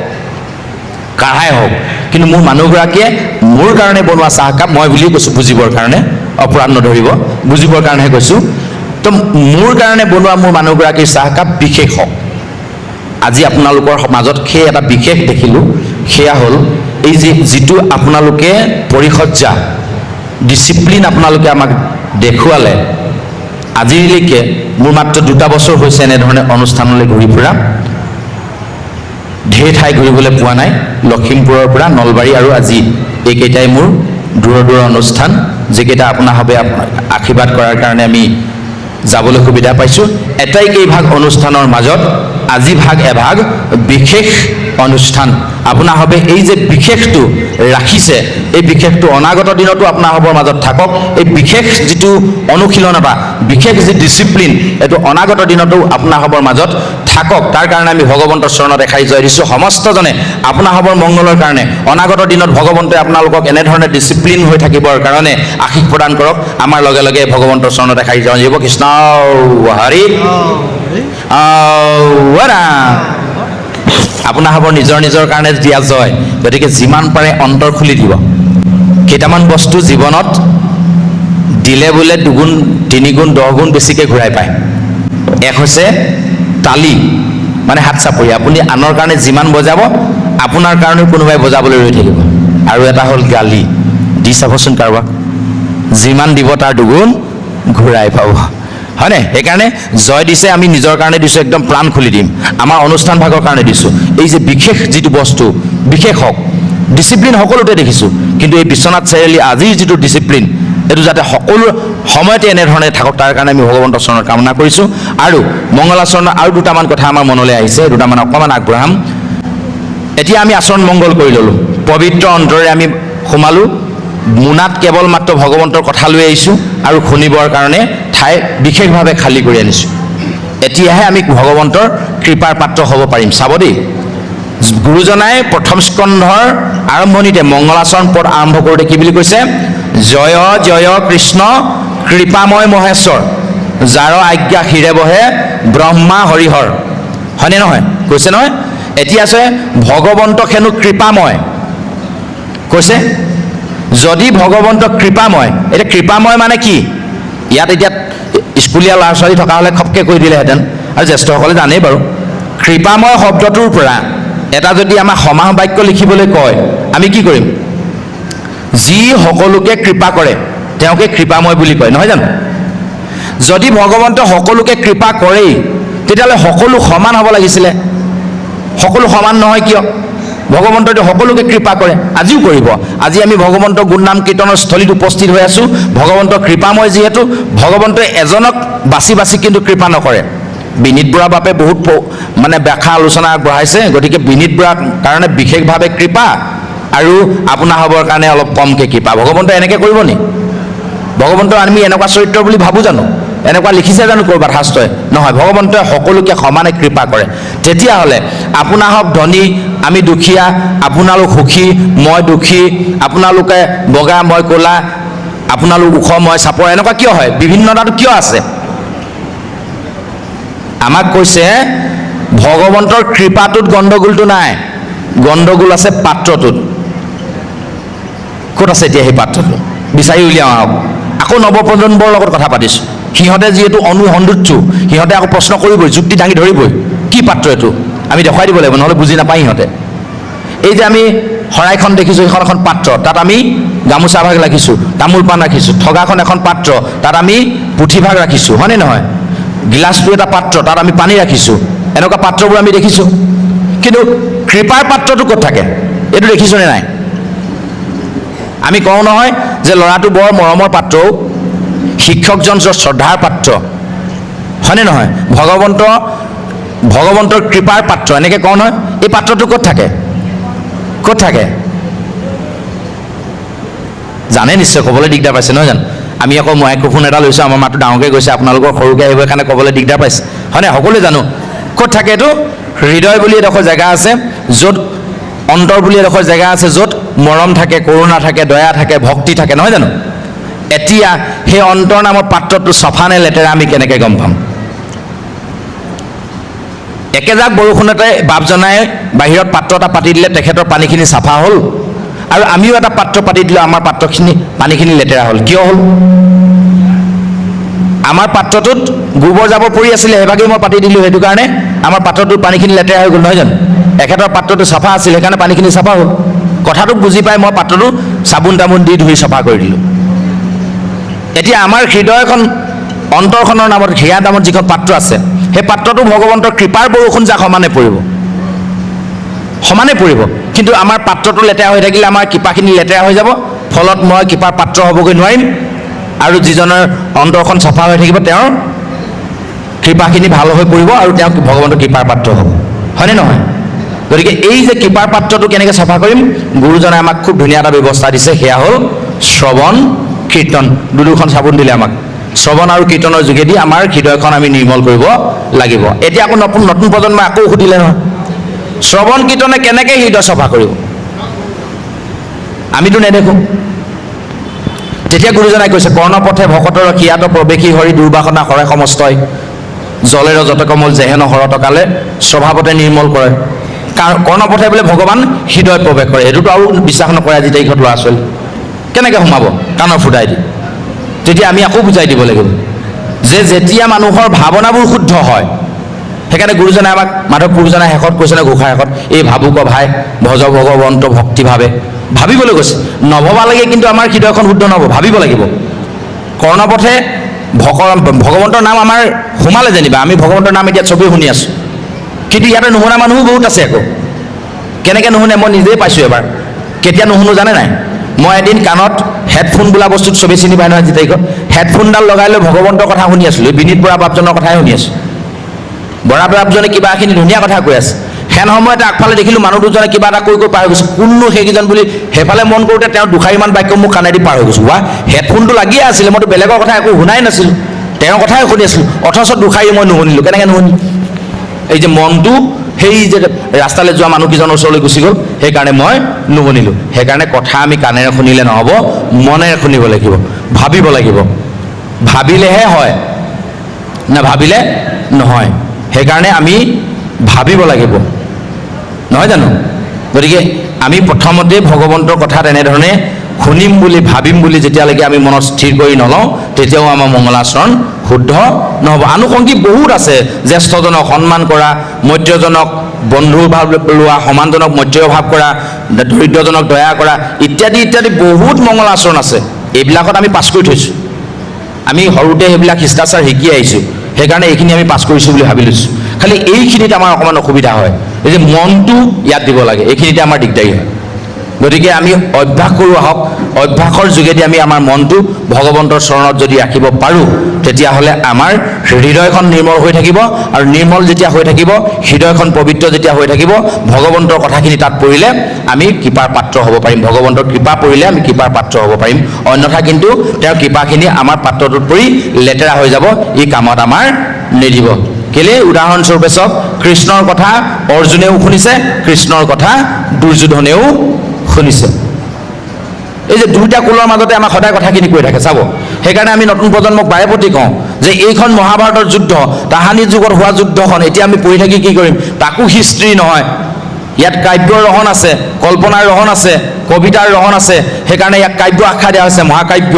কাঢ়াই হওক, কিন্তু মোৰ মানুহগৰাকীয়ে মোৰ কাৰণে বনোৱা চাহকাপ, মই বুলি কৈছোঁ বুজিবৰ কাৰণে, অপৰাধ নধৰিব, বুজিবৰ কাৰণেহে কৈছোঁ। তো মোৰ কাৰণে বনোৱা মোৰ মানুহগৰাকীৰ চাহকাপ বিশেষ হওক। আজি আপোনালোকৰ মাজত সেই এটা বিশেষ দেখিলোঁ, সেয়া হ'ল এই যিটো আপোনালোকে পৰিসজ্জা, ডিচিপ্লিন আপোনালোকে আমাক দেখুৱালে। আজিলৈকে মোৰ মাত্ৰ 2টা বছৰ হৈছে এনেধৰণে অনুষ্ঠানলৈ ঘূৰি ফুৰা, ঢেৰ ঠাই ঘূৰিবলৈ পোৱা নাই। লখিমপুৰৰ পৰা নলবাৰী আৰু আজি এইকেইটাই মোৰ দূৰৰ অনুষ্ঠান, যিকেইটা আপোনাৰভাৱে আশীৰ্বাদ কৰাৰ কাৰণে আমি যাবলৈ সুবিধা পাইছোঁ। কেইভাগ অনুষ্ঠানৰ মাজত আজি এভাগ বিশেষ অনুষ্ঠান। আপোনাৰভাৱে এই যে বিশেষটো ৰাখিছে, এই বিশেষটো অনাগত দিনতো আপোনাৰভাৱৰ মাজত থাকক। এই বিশেষ যিটো অনুশীলনতা, বিশেষ যি ডিচিপ্লিন, এইটো অনাগত দিনতো আপোনাৰভাৱৰ মাজত থাকক। তাৰ কাৰণে আমি ভগৱন্তৰ চৰণত এষাৰি জয় দিছোঁ। সমস্তজনে আপোনাৰভাৱৰ মংগলৰ কাৰণে অনাগত দিনত ভগৱন্তই আপোনালোকক এনেধৰণে ডিচিপ্লিন হৈ থাকিবৰ কাৰণে আশীষ প্ৰদান কৰক। আমাৰ লগে লগে ভগৱন্তৰ চৰণত এষাৰি জয় দিব। কৃষ্ণ হৰি আপোনাৰভাৱৰ নিজৰ নিজৰ কাৰণে দিয়া জয়। গতিকে যিমান পাৰে অন্তৰ খুলি দিব। কেইটামান বস্তু জীৱনত দিলে বোলে 2 গুণ 3 গুণ 10 গুণ বেছিকৈ ঘূৰাই পায়। এক হৈছে তালি, মানে হাত চাপৰি। আপুনি আনৰ কাৰণে যিমান বজাব, আপোনাৰ কাৰণেও কোনোবাই বজাবলৈ ৰৈ থাকিব। আৰু এটা হ'ল গালি, দি চাবচোন কাৰোবাক, যিমান দিব তাৰ 2 গুণ ঘূৰাই পাব, হয়নে? সেইকাৰণে জয় দিছে, আমি নিজৰ কাৰণে দিছোঁ, একদম প্ৰাণ খুলি দিম। আমাৰ অনুষ্ঠান ভাগৰ কাৰণে দিছোঁ। এই যে বিশেষ যিটো বস্তু, বিশেষ হওক, ডিচিপ্লিন সকলোতে দেখিছোঁ, কিন্তু এই বিশ্বনাথ চাৰিআলি আজিৰ যিটো ডিচিপ্লিন, এইটো যাতে সকলো সময়তে এনেধৰণে থাকক, তাৰ কাৰণে আমি ভগৱন্তৰ চৰণত কামনা কৰিছোঁ। আৰু মংগলাচৰণৰ আৰু 2টামান কথা আমাৰ মনলৈ আহিছে, 2টামান অকণমান আগবঢ়াম। এতিয়া আমি আচৰণ মংগল কৰি ল'লোঁ, পবিত্ৰ অন্তৰেৰে আমি সোমালোঁ, মোনাত কেৱল মাত্ৰ ভগৱন্তৰ কথা লৈ আহিছোঁ আৰু শুনিবৰ কাৰণে ঠাই বিশেষভাৱে খালী কৰি আনিছোঁ। এতিয়াহে আমি ভগৱন্তৰ কৃপাৰ পাত্ৰ হ'ব পাৰিম। চাব দেই, গুৰুজনাই প্ৰথম স্কন্ধৰ আৰম্ভণিতে মংগলাচৰণ পদ আৰম্ভ কৰোঁতে কি বুলি কৈছে? জয় জয় কৃষ্ণ কৃপাময় মহেশ্বৰ, যাৰ আজ্ঞা শিৰে বহে ব্ৰহ্মা হৰিহৰ, হয়নে নহয়? কৈছে নহয়। এতিয়া আছে ভগৱন্তক হেনো কৃপাময় কৈছে। যদি ভগৱন্ত কৃপাময়, এতিয়া কৃপাময় মানে কি? ইয়াত এতিয়া স্কুলীয়া ল'ৰা ছোৱালী থকা হ'লে খপকৈ কৈ দিলেহেঁতেন, আৰু জ্যেষ্ঠসকলে জানেই বাৰু। কৃপাময় শব্দটোৰ পৰা এটা যদি আমাৰ সমাহ বাক্য লিখিবলৈ কয়, আমি কি কৰিম? যি সকলোকে কৃপা কৰে তেওঁকে কৃপাময় বুলি কয়, নহয় জানো? যদি ভগৱন্ত সকলোকে কৃপা কৰেই, তেতিয়াহ'লে সকলো সমান হ'ব লাগিছিলে। সকলো সমান নহয় কিয়? ভগৱন্তই সকলোকে কৃপা কৰে, আজিও কৰিব। আজি আমি ভগৱন্ত গুণনাম কীৰ্তনৰ স্থলীত উপস্থিত হৈ আছোঁ। ভগৱন্ত কৃপাময় যিহেতু, ভগৱন্তই এজনক বাছি বাছি কিন্তু কৃপা নকৰে। বিনীত বুঢ়া বাপে বহুত মানে ব্যাখ্যা আলোচনা আগবঢ়াইছে, গতিকে বিনীত বুঢ়াৰ কাৰণে বিশেষভাৱে কৃপা আৰু আপোনাৰ হ'বৰ কাৰণে অলপ কমকৈ কৃপা। ভগৱন্তই এনেকৈ কৰিব নি? ভগৱন্তই আমি এনেকুৱা চৰিত্ৰ বুলি ভাবোঁ জানো? এনেকুৱা লিখিছে জানো ক'ৰবাত শাস্ত্ৰই? নহয়, ভগৱন্তই সকলোকে সমানে কৃপা কৰে। তেতিয়াহ'লে আপোনাৰ হওক ধনী, আমি দুখীয়া, আপোনালোক সুখী, মই দুখী, আপোনালোকে বগা মই ক'লা, আপোনালোক ওখ মই চাপৰ, এনেকুৱা কিয় হয়? বিভিন্নতাটো কিয় আছে? আমাক কৈছে ভগৱন্তৰ কৃপাটোত গণ্ডগোলটো নাই, গণ্ডগোল আছে পাত্ৰটোত। ক'ত আছে এতিয়া সেই পাত্ৰটো? বিচাৰি উলিয়াওঁ আহক। আকৌ নৱপ্ৰজন্মৰ লগত কথা পাতিছোঁ। সিহঁতে যিহেতু অনুসন্দোচ্যু, সিহঁতে আকৌ প্ৰশ্ন কৰিবই, যুক্তি দাঙি ধৰিবই। কি পাত্ৰ এইটো? আমি দেখুৱাই দিব লাগিব, নহ'লে বুজি নাপায় সিহঁতে। এই যে আমি শৰাইখন দেখিছোঁ, সেইখন এখন পাত্ৰ, তাত আমি গামোচা ভাগ ৰাখিছোঁ, তামোল পাণ ৰাখিছোঁ। ঠগাখন এখন পাত্ৰ, তাত আমি পুথি ভাগ ৰাখিছোঁ, হয়নে নহয়? গিলাচটো এটা পাত্ৰ, তাত আমি পানী ৰাখিছোঁ। এনেকুৱা পাত্ৰবোৰ আমি দেখিছোঁ। কিন্তু কৃপাৰ পাত্ৰটো ক'ত থাকে? এইটো দেখিছোঁনে নাই? আমি কওঁ নহয় যে ল'ৰাটো বৰ মৰমৰ পাত্ৰও, শিক্ষকজন শ্ৰদ্ধাৰ পাত্ৰ, হয়নে নহয়? ভগৱন্তৰ কৃপাৰ পাত্ৰ, এনেকৈ কওঁ নহয়। এই পাত্ৰটো ক'ত থাকে? ক'ত থাকে? জানে নিশ্চয়, ক'বলৈ দিগদাৰ পাইছে নহয় জানো? আমি আকৌ মাইক্ৰফোন এটা লৈছোঁ, আমাৰ মাতটো ডাঙৰকৈ গৈছে, আপোনালোকৰ সৰুকৈ আহিবৰ কাৰণে ক'বলৈ দিগদাৰ পাইছে, হয়নে? সকলোৱে জানো ক'ত থাকে এইটো। হৃদয় বুলি এডোখৰ জেগা আছে, য'ত অন্তৰ বুলি এডোখৰ জেগা আছে, য'ত মৰম থাকে, কৰোণা থাকে, দয়া থাকে, ভক্তি থাকে, নহয় জানো? এতিয়া সেই অন্তৰ নামৰ পাত্ৰটো চফা নে লেতেৰা আমি কেনেকৈ গম পাম? একেজাক বৰষুণতে বাপজনাই বাহিৰত পাত্ৰ এটা পাতি দিলে, তেখেতৰ পানীখিনি চাফা হ'ল, আৰু আমিও এটা পাত্ৰ পাতি দিলোঁ, আমাৰ পাত্ৰখিনি পানীখিনি লেতেৰা হ'ল। কিয় হ'ল? আমাৰ পাত্ৰটোত গোবৰ জাবৰ পৰি আছিলে, সেইভাগেই মই পাতি দিলোঁ, সেইটো কাৰণে আমাৰ পাত্ৰটোৰ পানীখিনি লেতেৰা হৈ গ'ল, নহয় জানো? এখেতৰ পাত্ৰটো চাফা আছিল, সেইকাৰণে পানীখিনি চাফা হ'ল। কথাটো বুজি পাই মই পাত্ৰটো চাবোন তাবোন দি ধুই চাফা কৰি দিলোঁ। এতিয়া আমাৰ হৃদয়খন, অন্তৰখনৰ নামত, হিয়া নামত যিখন পাত্ৰ আছে, সেই পাত্ৰটো ভগৱন্তৰ কৃপাৰ বৰষুণ যাক সমানে পৰিব, সমানে পৰিব। কিন্তু আমাৰ পাত্ৰটো লেতেৰা হৈ থাকিলে আমাৰ কৃপাখিনি লেতেৰা হৈ যাব, ফলত মই কৃপাৰ পাত্ৰ হ'বগৈ নোৱাৰিম, আৰু যিজনৰ অন্তৰখন চাফা হৈ থাকিব তেওঁৰ কৃপাখিনি ভাল হৈ পৰিব, আৰু তেওঁ ভগৱন্তৰ কৃপাৰ পাত্ৰ হ'ব, হয়নে নহয়? গতিকে এই যে কৃপাৰ পাত্ৰটো কেনেকৈ চাফা কৰিম, গুৰুজনাই আমাক খুব ধুনীয়া এটা ব্যৱস্থা দিছে। সেয়া হ'ল শ্ৰৱণ কীৰ্তন। দুখন চাবোন দিলে আমাক। শ্ৰৱণ আৰু কীৰ্তনৰ যোগেদি আমাৰ হৃদয়খন আমি নিৰ্মল কৰিব লাগিব। এতিয়া আকৌ নতুন প্ৰজন্মই আকৌ সুধিলে নহয়, শ্ৰৱণ কীৰ্তনে কেনেকৈ হৃদয় চাফা কৰিব? আমিতো নেদেখোঁ। তেতিয়া গুৰুজনাই কৈছে, কৰ্ণপথে ভকতৰ কিয়াত প্ৰৱেশী হৰি দুৰ্বাসনা হৰে সমস্তই, জলেৰ যতকমল যেহেন হৰতকালে স্বভাৱতে নিৰ্মল কৰে। কৰ্ণপথে বোলে ভগৱান হৃদয় প্ৰৱেশ কৰে। এইটোতো আৰু বিশ্বাস নকৰে আজি তাৰিখত ল'ৰা ছোৱালী। কেনেকৈ সোমাব? কাণৰ ফুটাই দি। তেতিয়া আমি আকৌ বুজাই দিব লাগিব যে যেতিয়া মানুহৰ ভাৱনাবোৰ শুদ্ধ হয়, সেইকাৰণে গুৰুজনাই আমাক, মাধৱ গুৰুজনাই শেষত কৈছে নে, ঘোষাৰ শেষত, এই ভাবুক ভাই ভজ ভগৱন্ত ভক্তিভাৱে, ভাবিবলৈ কৈছে। নভবালৈকে কিন্তু আমাৰ হৃদয়খন শুদ্ধ নহ'ব, ভাবিব লাগিব। কৰ্ণপথে ভগৱন্তৰ নাম আমাৰ সোমালে যেনিবা, আমি ভগৱন্তৰ নাম এতিয়া চবেই শুনি আছোঁ, কিন্তু ইয়াতে নুশুনা মানুহো বহুত আছে আকৌ। কেনেকৈ নুশুনে মই নিজেই পাইছোঁ এবাৰ। কেতিয়া নুশুনো জানে নাই? মই এদিন কাণত হেডফোন বোলা বস্তুত চবেই চিনি পায় নহয় আজি তাৰিখত, হেডফোনডাল লগাই লৈ ভগৱন্তৰ কথা শুনি আছিলোঁ। বিনীত বৰা বাপজনৰ কথাই শুনি আছোঁ। বৰা বাপজনে কিবা এখিনি ধুনীয়া কথা কৈ আছে, সেন সময়তে আগফালে দেখিলোঁ মানুহ দুজনে কিবা এটা কৈ পাৰ হৈ গৈছে। কোননো সেইকেইজন বুলি সেইফালে মন কৰোঁতে তেওঁ দুষাৰিমান বাক্য মোক কাণেদি পাৰ হৈ গৈছোঁ। হেডফোনটো লাগিয়ে আছিলে, মইতো বেলেগৰ কথা একো শুনাই নাছিলোঁ, তেওঁৰ কথাই শুনি আছিলোঁ, অথচ দুষাৰি মই নুশুনিলোঁ। কেনেকৈ নুশুনিলোঁ? এই যে মনটো সেই যে ৰাস্তালৈ যোৱা মানুহকেইজনৰ ওচৰলৈ গুচি গ'ল, সেইকাৰণে মই নুশুনিলোঁ। সেইকাৰণে কথা আমি কাণেৰে শুনিলে নহ'ব, মনেৰে শুনিব লাগিব, ভাবিব লাগিব। ভাবিলেহে হয়। নাভাবিলে নহয় সেইকাৰণে আমি ভাবিব লাগিব নহয় জানো গতিকে আমি প্ৰথমতে ভগৱন্তৰ কথা তেনেধৰণে শুনিম বুলি ভাবিম বুলি যেতিয়ালৈকে আমি মনত স্থিৰ কৰি নলওঁ তেতিয়াও আমাৰ মংগলাচৰণ শুদ্ধ নহ'ব আনুষংগিক বহুত আছে জ্যেষ্ঠজনক সন্মান কৰা মৈত্ৰজনক বন্ধুৰ ভাৱ লোৱা সমানজনক মৈত্ৰীয় ভাৱ কৰা দৰিদ্ৰজনক দয়া কৰা ইত্যাদি ইত্যাদি বহুত মংগলাচৰণ আছে এইবিলাকত আমি পাছ কৰি থৈছোঁ আমি সৰুতে সেইবিলাক শিষ্টাচাৰ শিকি আহিছোঁ সেইকাৰণে এইখিনি আমি পাছ কৰিছোঁ বুলি ভাবি লৈছোঁ খালি এইখিনিত আমাৰ অকণমান অসুবিধা হয় এই যে মনটো ইয়াত দিব লাগে এইখিনিতে আমাৰ দিগদাৰী হয় গতিকে আমি অভ্যাস কৰোঁ আহক অভ্যাসৰ যোগেদি আমি আমাৰ মনটো ভগৱন্তৰ চৰণত যদি ৰাখিব পাৰোঁ তেতিয়াহ'লে আমাৰ হৃদয়খন নিৰ্মল হৈ থাকিব আৰু নিৰ্মল যেতিয়া হৈ থাকিব হৃদয়খন পবিত্ৰ যেতিয়া হৈ থাকিব ভগৱন্তৰ কথাখিনি তাত পৰিলে আমি কৃপাৰ পাত্ৰ হ'ব পাৰিম ভগৱন্তৰ কৃপা পৰিলে আমি কৃপাৰ পাত্ৰ হ'ব পাৰিম অন্যথা কিন্তু তেওঁৰ কৃপাখিনি আমাৰ পাত্ৰটোত পৰি লেতেৰা হৈ যাব ই কামত আমাৰ নিদিব কেলে উদাহৰণস্বৰূপে চাওক কৃষ্ণৰ কথা অৰ্জুনেও শুনিছে কৃষ্ণৰ কথা দুৰ্যোধনেও শুনিছে এই যে দুইটা কুলৰ মাজতে আমাক সদায় কথাখিনি কৈ থাকে চাব সেইকাৰণে আমি নতুন প্ৰজন্মক বাৰে প্ৰতি কওঁ যে এইখন মহাভাৰতৰ যুদ্ধ তাহানিৰ যুগত হোৱা যুদ্ধখন এতিয়া আমি পঢ়ি থাকি কি কৰিম তাকো হিষ্ট্ৰী নহয় ইয়াত কাব্যৰ ৰহণ আছে কল্পনাৰ ৰহণ আছে কবিতাৰ ৰহণ আছে সেইকাৰণে ইয়াক কাব্য আখ্যা দিয়া হৈছে মহাকাব্য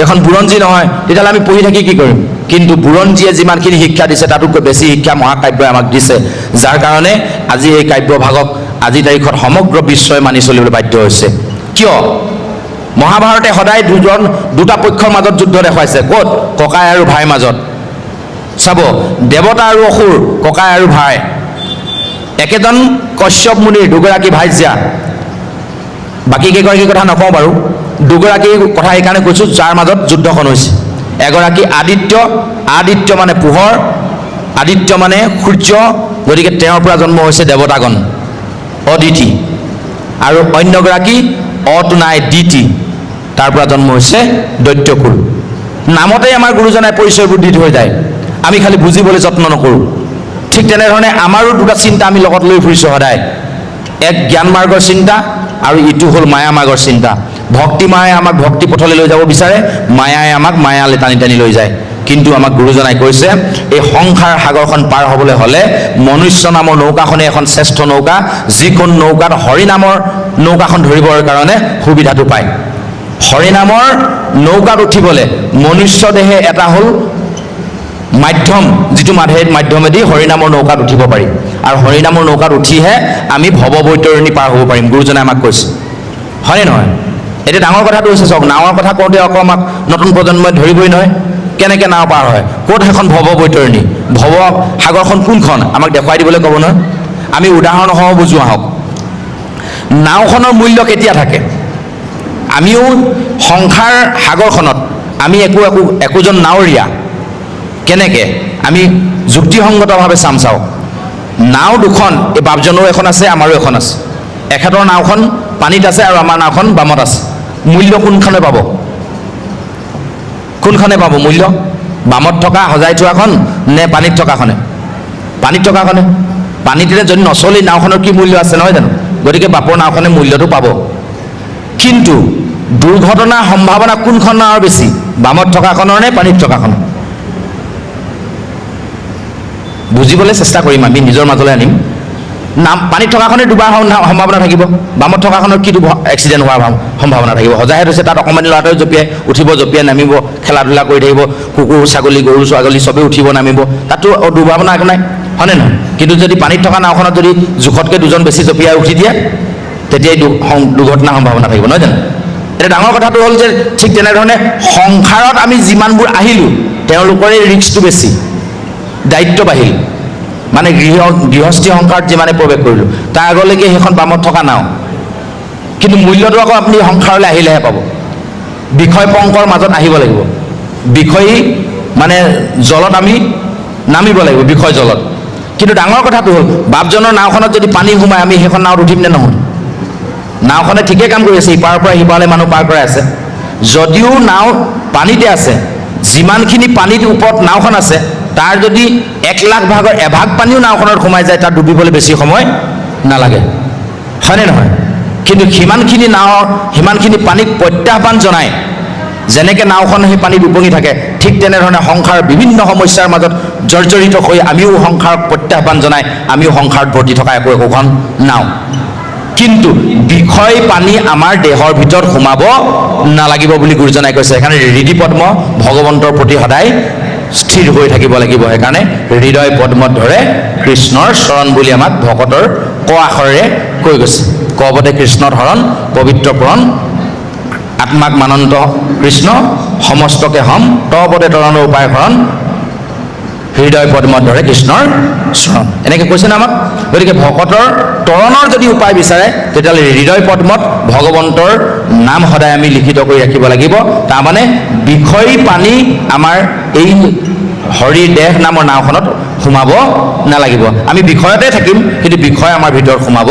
এখন বুৰঞ্জী নহয় তেতিয়াহ'লে আমি পঢ়ি থাকি কি কৰিম কিন্তু বুৰঞ্জীয়ে যিমানখিনি শিক্ষা দিছে তাতোকৈ বেছি শিক্ষা মহাকাব্যই আমাক দিছে যাৰ কাৰণে আজি এই কাব্যভাগক আজি তাৰিখত সমগ্ৰ বিশ্বই মানি চলিবলৈ বাধ্য হৈছে কিয় মহাভাৰতে সদায় দুটা পক্ষৰ মাজত যুদ্ধ দেখুৱাইছে ক'ত ককাই আৰু ভাইৰ মাজত চাব দেৱতা আৰু অসুৰ ককাই আৰু ভাই একেজন কশ্যপ মুনিৰ দুগৰাকী ভাইজা বাকী কেইগৰাকীৰ কথা নকওঁ বাৰু দুগৰাকীৰ কথা এইকাৰণে কৈছোঁ যাৰ মাজত যুদ্ধখন হৈছে এগৰাকী আদিত্য মানে পোহৰ আদিত্য মানে সূৰ্য গতিকে তেওঁৰ পৰা জন্ম হৈছে দেৱতাগণ অদিতি আৰু অন্যগৰাকী অতুনাই দিতি তাৰ পৰা জন্ম হৈছে দৈত্যকুল নামতেই আমাৰ গুৰুজনাই পৰিচয়বোৰ দি থৈ যায় আমি খালি বুজিবলৈ যত্ন নকৰোঁ ঠিক তেনেধৰণে আমাৰো দুটা চিন্তা আমি লগত লৈ ফুৰিছোঁ সদায় এক জ্ঞান মাৰ্গৰ চিন্তা আৰু ইটো হ'ল মায়া মাৰ্গৰ চিন্তা ভক্তি মায়ে আমাক ভক্তি পথলৈ লৈ যাব বিচাৰে মায়াই আমাক মায়ালৈ টানি টানি লৈ যায় কিন্তু আমাক গুৰুজনাই কৈছে এই সংসাৰ সাগৰখন পাৰ হ'বলৈ হ'লে মনুষ্য নামৰ নৌকাখনে এখন শ্ৰেষ্ঠ নৌকা যিখন নৌকাত হৰি নামৰ নৌকাখন ধৰিবৰ কাৰণে সুবিধাটো পায় হৰি নামৰ নৌকাত উঠিবলৈ মনুষ্য দেহে এটা হ'ল মাধ্যম যিটো মাধ্যমেদি হৰিনামৰ নৌকাত উঠিব পাৰি আৰু হৰিনামৰ নৌকাত উঠিহে আমি ভৱ বৈতৰণী পাৰ হ'ব পাৰিম গুৰুজনাই আমাক কৈছে হয়নে নহয় এতিয়া ডাঙৰ কথাটো হৈছে চাওক নাৱৰ কথা কওঁতে আকৌ আমাক নতুন প্ৰজন্মই ধৰিবই নহয় কেনেকৈ নাও পাৰ হয় ক'ত সেইখন ভৱ বৈতৰণী ভৱ সাগৰখন কোনখন আমাক দেখুৱাই দিবলৈ ক'ব নহয় আমি উদাহৰণসহ বুজোৱা হওক নাওখনৰ মূল্য কেতিয়া থাকে আমিও সংসাৰ সাগৰখনত আমি একোজন নাৱৰীয়া কেনেকৈ আমি যুক্তিসংগতভাৱে চাওঁ নাও দুখন এই বাপজনৰো এখন আছে আমাৰো এখন আছে এখেতৰ নাওখন পানীত আছে আৰু আমাৰ নাওখন বামত আছে মূল্য কোনখনে পাব মূল্য বামত থকা সজাই থোৱাখন নে পানীত থকাখনে পানীতে যদি নচলি নাওখনৰ কি মূল্য আছে নহয় জানো গতিকে বাপৰ নাওখনে মূল্যটো পাব কিন্তু দুৰ্ঘটনাৰ সম্ভাৱনা কোনখন নাৱৰ বেছি বামত থকাখনৰ নে পানীত থকাখনৰ বুজিবলৈ চেষ্টা কৰিম আমি নিজৰ মাজলৈ আনিম পানীত থকাখনে দুবাৰ সম্ভাৱনা থাকিব বামত থকাখনৰ কি এক্সিডেণ্ট হোৱাৰ সম্ভাৱনা থাকিব সজাহে থৈছে তাত অকণমানি ল'ৰাটোৱে জঁপিয়াই নামিব খেলা ধূলা কৰি থাকিব কুকুৰ ছাগলী গৰু ছাগলী চবেই উঠিব নামিব তাতো দুৰ্ভাৱনা একো নাই হয়নে নহয় কিন্তু যদি পানীত থকা নাওখনত যদি জোখতকৈ দুজন বেছি জঁপিয়াই উঠি দিয়ে তেতিয়াই দুৰ্ঘটনাৰ সম্ভাৱনা থাকিব নহয় জানো এতিয়া ডাঙৰ কথাটো হ'ল যে ঠিক তেনেধৰণে সংসাৰত আমি যিমানবোৰ আহিলোঁ তেওঁলোকৰে ৰিস্কটো বেছি দায়িত্ব বাঢ়িল মানে গৃহস্থী সংসাৰত যিমানে প্ৰৱেশ কৰিলোঁ তাৰ আগলৈকে সেইখন বামত থকা নাও কিন্তু মূল্যটো আকৌ আপুনি সংসাৰলৈ আহিলেহে পাব বিষয় পংকৰ মাজত আহিব লাগিব বিষয়ী মানে জলত আমি নামিব লাগিব বিষয় জলত কিন্তু ডাঙৰ কথাটো হ'ল বাপজনৰ নাওখনত যদি পানী সোমাই আমি সেইখন নাৱত উঠিম নে নহয় নাওখনে ঠিকেই কাম কৰি আছে ইপাৰৰ পৰা সিপাৰলৈ মানুহ পাৰ কৰাই আছে যদিও নাও পানীতে আছে যিমানখিনি পানীৰ ওপৰত নাওখন আছে তাৰ যদি 1,00,000 ভাগৰ এভাগ পানীও নাওখনত সোমাই যায় তাত ডুবিবলৈ বেছি সময় নালাগে হয়নে নহয় কিন্তু সিমানখিনি পানীক প্ৰত্যাহ্বান জনাই যেনেকৈ নাওখন সেই পানীত উপঙি থাকে, ঠিক তেনেধৰণে সংসাৰ বিভিন্ন সমস্যাৰ মাজত জৰ্জৰিত হৈ আমিও সংসাৰক প্ৰত্যাহ্বান জনাই আমিও সংসাৰত ভৰ্তি থকা একোখন নাও। কিন্তু বিষয় পানী আমাৰ দেহৰ ভিতৰত সোমাব নালাগিব বুলি গুৰুজনাই কৈছে। সেইকাৰণে হৃদি পদ্ম ভগৱন্তৰ প্ৰতি সদায় স্থিৰ হৈ থাকিব লাগিব। সেইকাৰণে হৃদয় পদ্মত ধৰে কৃষ্ণৰ চৰণ বুলি আমাক ভকতৰ ক আখৰেৰে কৈ গৈছে। ক পদে কৃষ্ণৰ হৰণ, পবিত্ৰ পৰণ, আত্মাক মানন্ত কৃষ্ণ, সমস্তকে হম, ত পদে তৰণৰ উপায় হৰণ, হৃদয় পদ্মত ধৰে কৃষ্ণৰ চৰণ। এনেকৈ কৈছে না আমাক। গতিকে ভকতৰ তৰণৰ যদি উপায় বিচাৰে তেতিয়াহ'লে হৃদয় পদ্মত ভগৱন্তৰ নাম সদায় আমি লিখিত কৰি ৰাখিব লাগিব। তাৰমানে বিষয় পানী আমাৰ এই হৰিৰ দেহ নামৰ নাওখনত সোমাব নালাগিব। আমি বিষয়তে থাকিম, কিন্তু বিষয় আমাৰ ভিতৰত সোমাব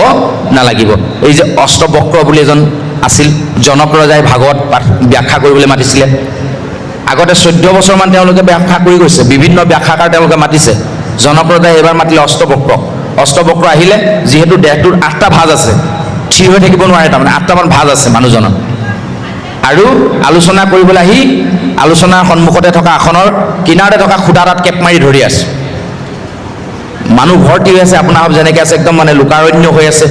নালাগিব। এই যে অষ্টবক্ৰ বুলি এজন আছিল, জনক ৰজাই ভাগৱত ব্যাখ্যা কৰিবলৈ মাতিছিলে। আগতে 14 বছৰমান তেওঁলোকে ব্যাখ্যা কৰি গৈছে, বিভিন্ন ব্যাখ্যাকাৰ তেওঁলোকে মাতিছে। জনক ৰজাই এইবাৰ মাতিলে অষ্টবক্ৰ। অষ্টবক্ৰ আহিলে, যিহেতু দেহটোৰ 8টা ভাঁজ আছে, থিৰ হৈ থাকিব নোৱাৰে, তাৰমানে 8টামান ভাঁজ আছে মানুহজনৰ। আৰু আলোচনা কৰিবলৈ আহি আলোচনাৰ সন্মুখতে থকা আসনৰ কিনাৰতে থকা খুটা এটাত কেপ মাৰি ধৰি আছে। মানুহ ভৰ্তি হৈ আছে, আপোনাৰ যেনেকৈ আছে, একদম মানে লোকাৰণ্য হৈ আছে।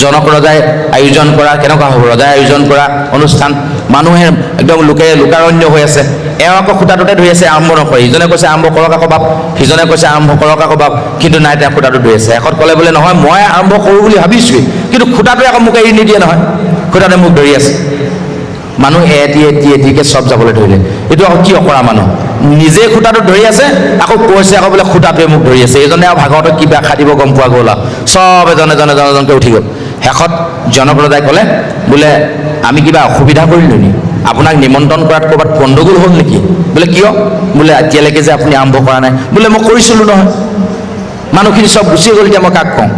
জনক ৰজাই আয়োজন কৰা, কেনেকুৱা হ'ব ৰজাই আয়োজন কৰা অনুষ্ঠান, মানুহে একদম লোকাৰণ্য হৈ আছে। এওঁ আকৌ খুটাটোতে ধৰি আছে, আৰম্ভ নকৰে। ইজনে কৈছে আৰম্ভ কৰক আকৌ বাপ, সিজনে কৈছে আৰম্ভ কৰক আকৌ বাপ, কিন্তু নাই, তেওঁ খুটাটো ধৰি আছে। এখত ক'লে বোলে নহয় মই আৰম্ভ কৰোঁ বুলি ভাবিছোঁৱেই, কিন্তু খুটাটোৱে আকৌ মোক এৰি নিদিয়ে নহয়, খুটাটোৱে মোক ধৰি আছে। মানুহ এটিকে চব যাবলৈ ধৰিলে। এইটো আকৌ কি অকৰা মানুহ, নিজে খুটাটো ধৰি আছে, আকৌ কৈছে আকৌ বোলে খুটাটোৱে মোক ধৰি আছে। এইজনে আৰু ভাগৱতত কি ব্যাখ্যা দিব গম পোৱা গ'ল আৰু চব এজনকে উঠি গ'ল। শেষত জনক ৰজাই ক'লে বোলে আমি কিবা অসুবিধা কৰিলোঁ নি, আপোনাক নিমন্ত্ৰণ কৰাত ক'ৰবাত গণ্ডগোল হ'ল নেকি? বোলে কিয়? বোলে এতিয়ালৈকে যে আপুনি আৰম্ভ কৰা নাই। বোলে মই কৰিছিলোঁ নহয়, মানুহখিনি চব গুচি গ'ল, এতিয়া মই কাক কওঁ?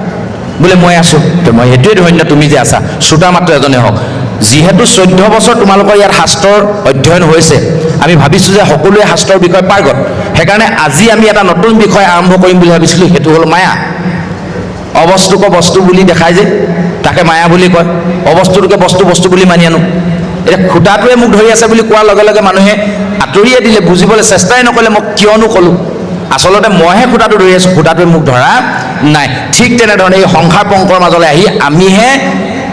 বোলে মই আছোঁ। মই সেইটোৱে ধন্য, তুমি যে আছা, শ্ৰোতা মাত্ৰ এজনে হওক। যিহেতু 14 বছৰ তোমালোকৰ ইয়াত শাস্ত্ৰৰ অধ্যয়ন হৈছে, আমি ভাবিছোঁ যে সকলোৱে শাস্ত্ৰৰ বিষয়ে পাৰ্গত। সেইকাৰণে আজি আমি এটা নতুন বিষয় আৰম্ভ কৰিম বুলি ভাবিছিলোঁ, সেইটো হ'ল মায়া। অবস্তুক বস্তু বুলি দেখায় যে, তাকে মায়া বুলি কয়। অবস্তুটোকে বস্তু বুলি মানি আনো। এতিয়া খুটাটোৱে মোক ধৰি আছে বুলি কোৱাৰ লগে লগে মানুহে আঁতৰিয়ে দিলে, বুজিবলৈ চেষ্টাই নকৰিলে মই কিয়নো ক'লোঁ। আচলতে মইহে খুটাটো ধৰি আছোঁ, খুটাটোৱে মোক ধৰা নাই। ঠিক তেনেধৰণে এই সংসাৰ পংকৰ মাজলৈ আহি আমিহে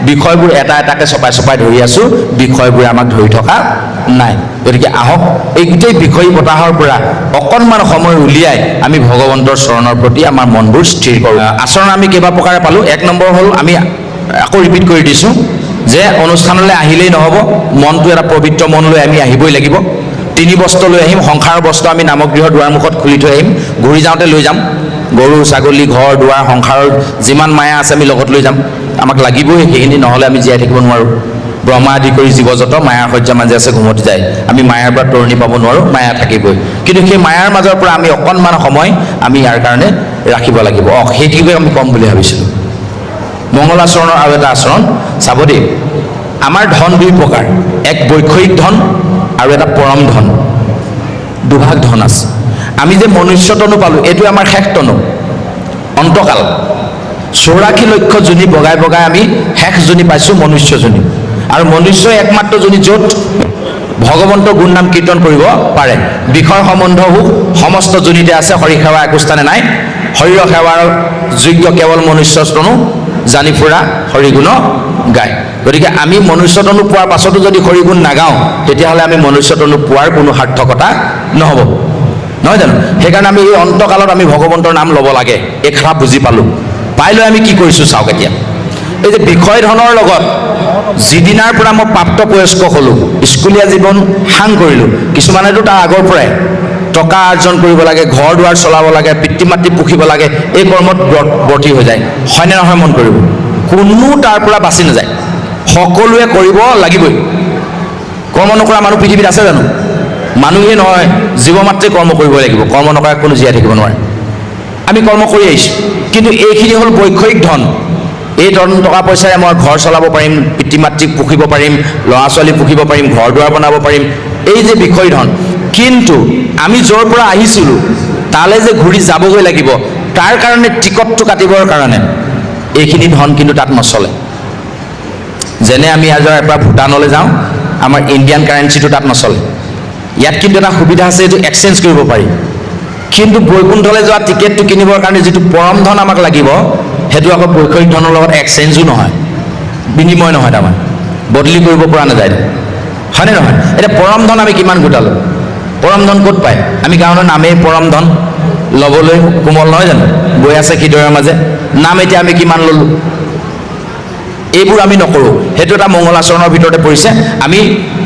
বিষয়বোৰ এটা এটাকে চপাই ধৰি আছোঁ, বিষয়বোৰে আমাক ধৰি থকা নাই। গতিকে আহক এই গোটেই বিষয় বতাহৰ পৰা অকণমান সময় উলিয়াই আমি ভগৱন্তৰ চৰণৰ প্ৰতি আমাৰ মনবোৰ স্থিৰ কৰোঁ। আচৰণ আমি কেইবা প্ৰকাৰে পালোঁ। 1 নম্বৰ হ'ল, আমি আকৌ ৰিপিট কৰি দিছোঁ যে অনুষ্ঠানলৈ আহিলেই নহ'ব, মনটো এটা পবিত্ৰ মন লৈ আমি আহিবই লাগিব। 3 বস্তু লৈ আহিম। সংসাৰৰ বস্তু আমি নামগৃহৰ দুৱাৰমুখত খুলি থৈ আহিম, ঘূৰি যাওঁতে লৈ যাম। গৰু ছাগলী, ঘৰ দুৱাৰ, সংসাৰৰ যিমান মায়া আছে আমি লগত লৈ যাম। আমাক লাগিবই সেইখিনি, নহ'লে আমি জীয়াই থাকিব নোৱাৰোঁ। ব্ৰহ্মা আদি কৰি জীৱজত মায়াৰ সহ্য মাজে আছে ঘুমতি যায়। আমি মায়াৰ পৰা তৰণি পাব নোৱাৰোঁ, মায়া থাকিবই। কিন্তু সেই মায়াৰ মাজৰ পৰা আমি অকণমান সময় আমি ইয়াৰ কাৰণে ৰাখিব লাগিব। সেইটোকে আমি ক'ম বুলি ভাবিছিলোঁ। মংগলাচৰণৰ আৰু এটা আচৰণ চাব দেই। আমাৰ ধন 2 প্ৰকাৰ, এক বৈষয়িক ধন আৰু এটা পৰম ধন। দুভাগ ধন আছে। আমি যে মনুষ্য তনু পালোঁ, এইটো আমাৰ শেষ তনু, অন্তকাল। 84 লক্ষ যোনি বগাই আমি শেষ যোনি পাইছোঁ মনুষ্য যোনি। আৰু মনুষ্যই একমাত্ৰ যোনি য'ত ভগৱন্তৰ গুণ নাম কীৰ্তন কৰিব পাৰে। বিষয় সম্বন্ধ সুখ সমস্ত যোনিতে আছে, হৰি সেৱা একো স্থানে নাই। শৰীৰ সেৱাৰ যোগ্য কেৱল মনুষ্য তনু, জানি ফুৰা হৰিগুণ গায়। গতিকে আমি মনুষ্য তনু পোৱাৰ পাছতো যদি হৰিগুণ নাগাওঁ, তেতিয়াহ'লে আমি মনুষ্য তনু পোৱাৰ কোনো সাৰ্থকতা নহ'ব, নহয় জানো? সেইকাৰণে আমি এই অন্তকালত আমি ভগৱন্তৰ নাম ল'ব লাগে। এই কথা বুজি পালোঁ। পাই লৈ আমি কি কৰিছোঁ চাওক। এতিয়া এই যে বিষয় ধনৰ লগত যিদিনাৰ পৰা মই প্ৰাপ্তবয়স্ক হ'লোঁ, স্কুলীয়া জীৱন সাং কৰিলোঁ, কিছুমানেতো তাৰ আগৰ পৰাই টকা আৰ্জন কৰিব লাগে, ঘৰ দুৱাৰ চলাব লাগে, পিতৃ মাতৃ পুহিব লাগে, এই কৰ্মত ব্ৰতী হৈ যায়। হয়নে নহয় মন কৰিব? কোনো তাৰ পৰা বাচি নাযায়, সকলোৱে কৰিব লাগিবই। কৰ্ম নকৰা মানুহ পৃথিৱীত আছে জানো? মানুহেই নহয়, জীৱ মাত্ৰে কৰ্ম কৰিব লাগিব। কৰ্ম নকৰা কোনো জীয়াই থাকিব নোৱাৰে। আমি কৰ্ম কৰি আহিছোঁ, কিন্তু এইখিনি হ'ল বৈষয়িক ধন। এই ধন টকা পইচাৰে মই ঘৰ চলাব পাৰিম, পিতৃ মাতৃক পুহিব পাৰিম, ল'ৰা ছোৱালী পুহিব পাৰিম, ঘৰ দুৱাৰ বনাব পাৰিম, এই যে বিষয় ধন। কিন্তু আমি য'ৰ পৰা আহিছিলোঁ তালৈ যে ঘূৰি যাবগৈ লাগিব, তাৰ কাৰণে টিকটটো কাটিবৰ কাৰণে এইখিনি ধন কিন্তু তাত নচলে। যেনে আমি ইয়াৰ পৰা ভূটানলৈ যাওঁ, আমাৰ ইণ্ডিয়ান কাৰেঞ্চিটো তাত নচলে। ইয়াত কিন্তু এটা সুবিধা আছে, এইটো এক্সচেঞ্জ কৰিব পাৰি। কিন্তু বৈকুণ্ঠলৈ যোৱা টিকেটটো কিনিবৰ কাৰণে যিটো পৰম ধন আমাক লাগিব, সেইটো আকৌ বৈষয়িক ধনৰ লগত এক্সচেঞ্জো নহয়, বিনিময় নহয়, তাৰমানে বদলি কৰিব পৰা নাযায়, হয়নে নহয়? এতিয়া পৰম ধন আমি কিমান গোটালোঁ? পৰম ধন ক'ত পায়? আমি গাঁৱৰ নামেই পৰম ধন, ল'বলৈ কোমল নহয় জানো, বৈ আছে হৃদয়ৰ মাজে। নাম এতিয়া আমি কিমান ল'লোঁ? এইবোৰ আমি নকৰোঁ, সেইটো এটা মংগলাচৰণৰ ভিতৰতে পৰিছে। আমি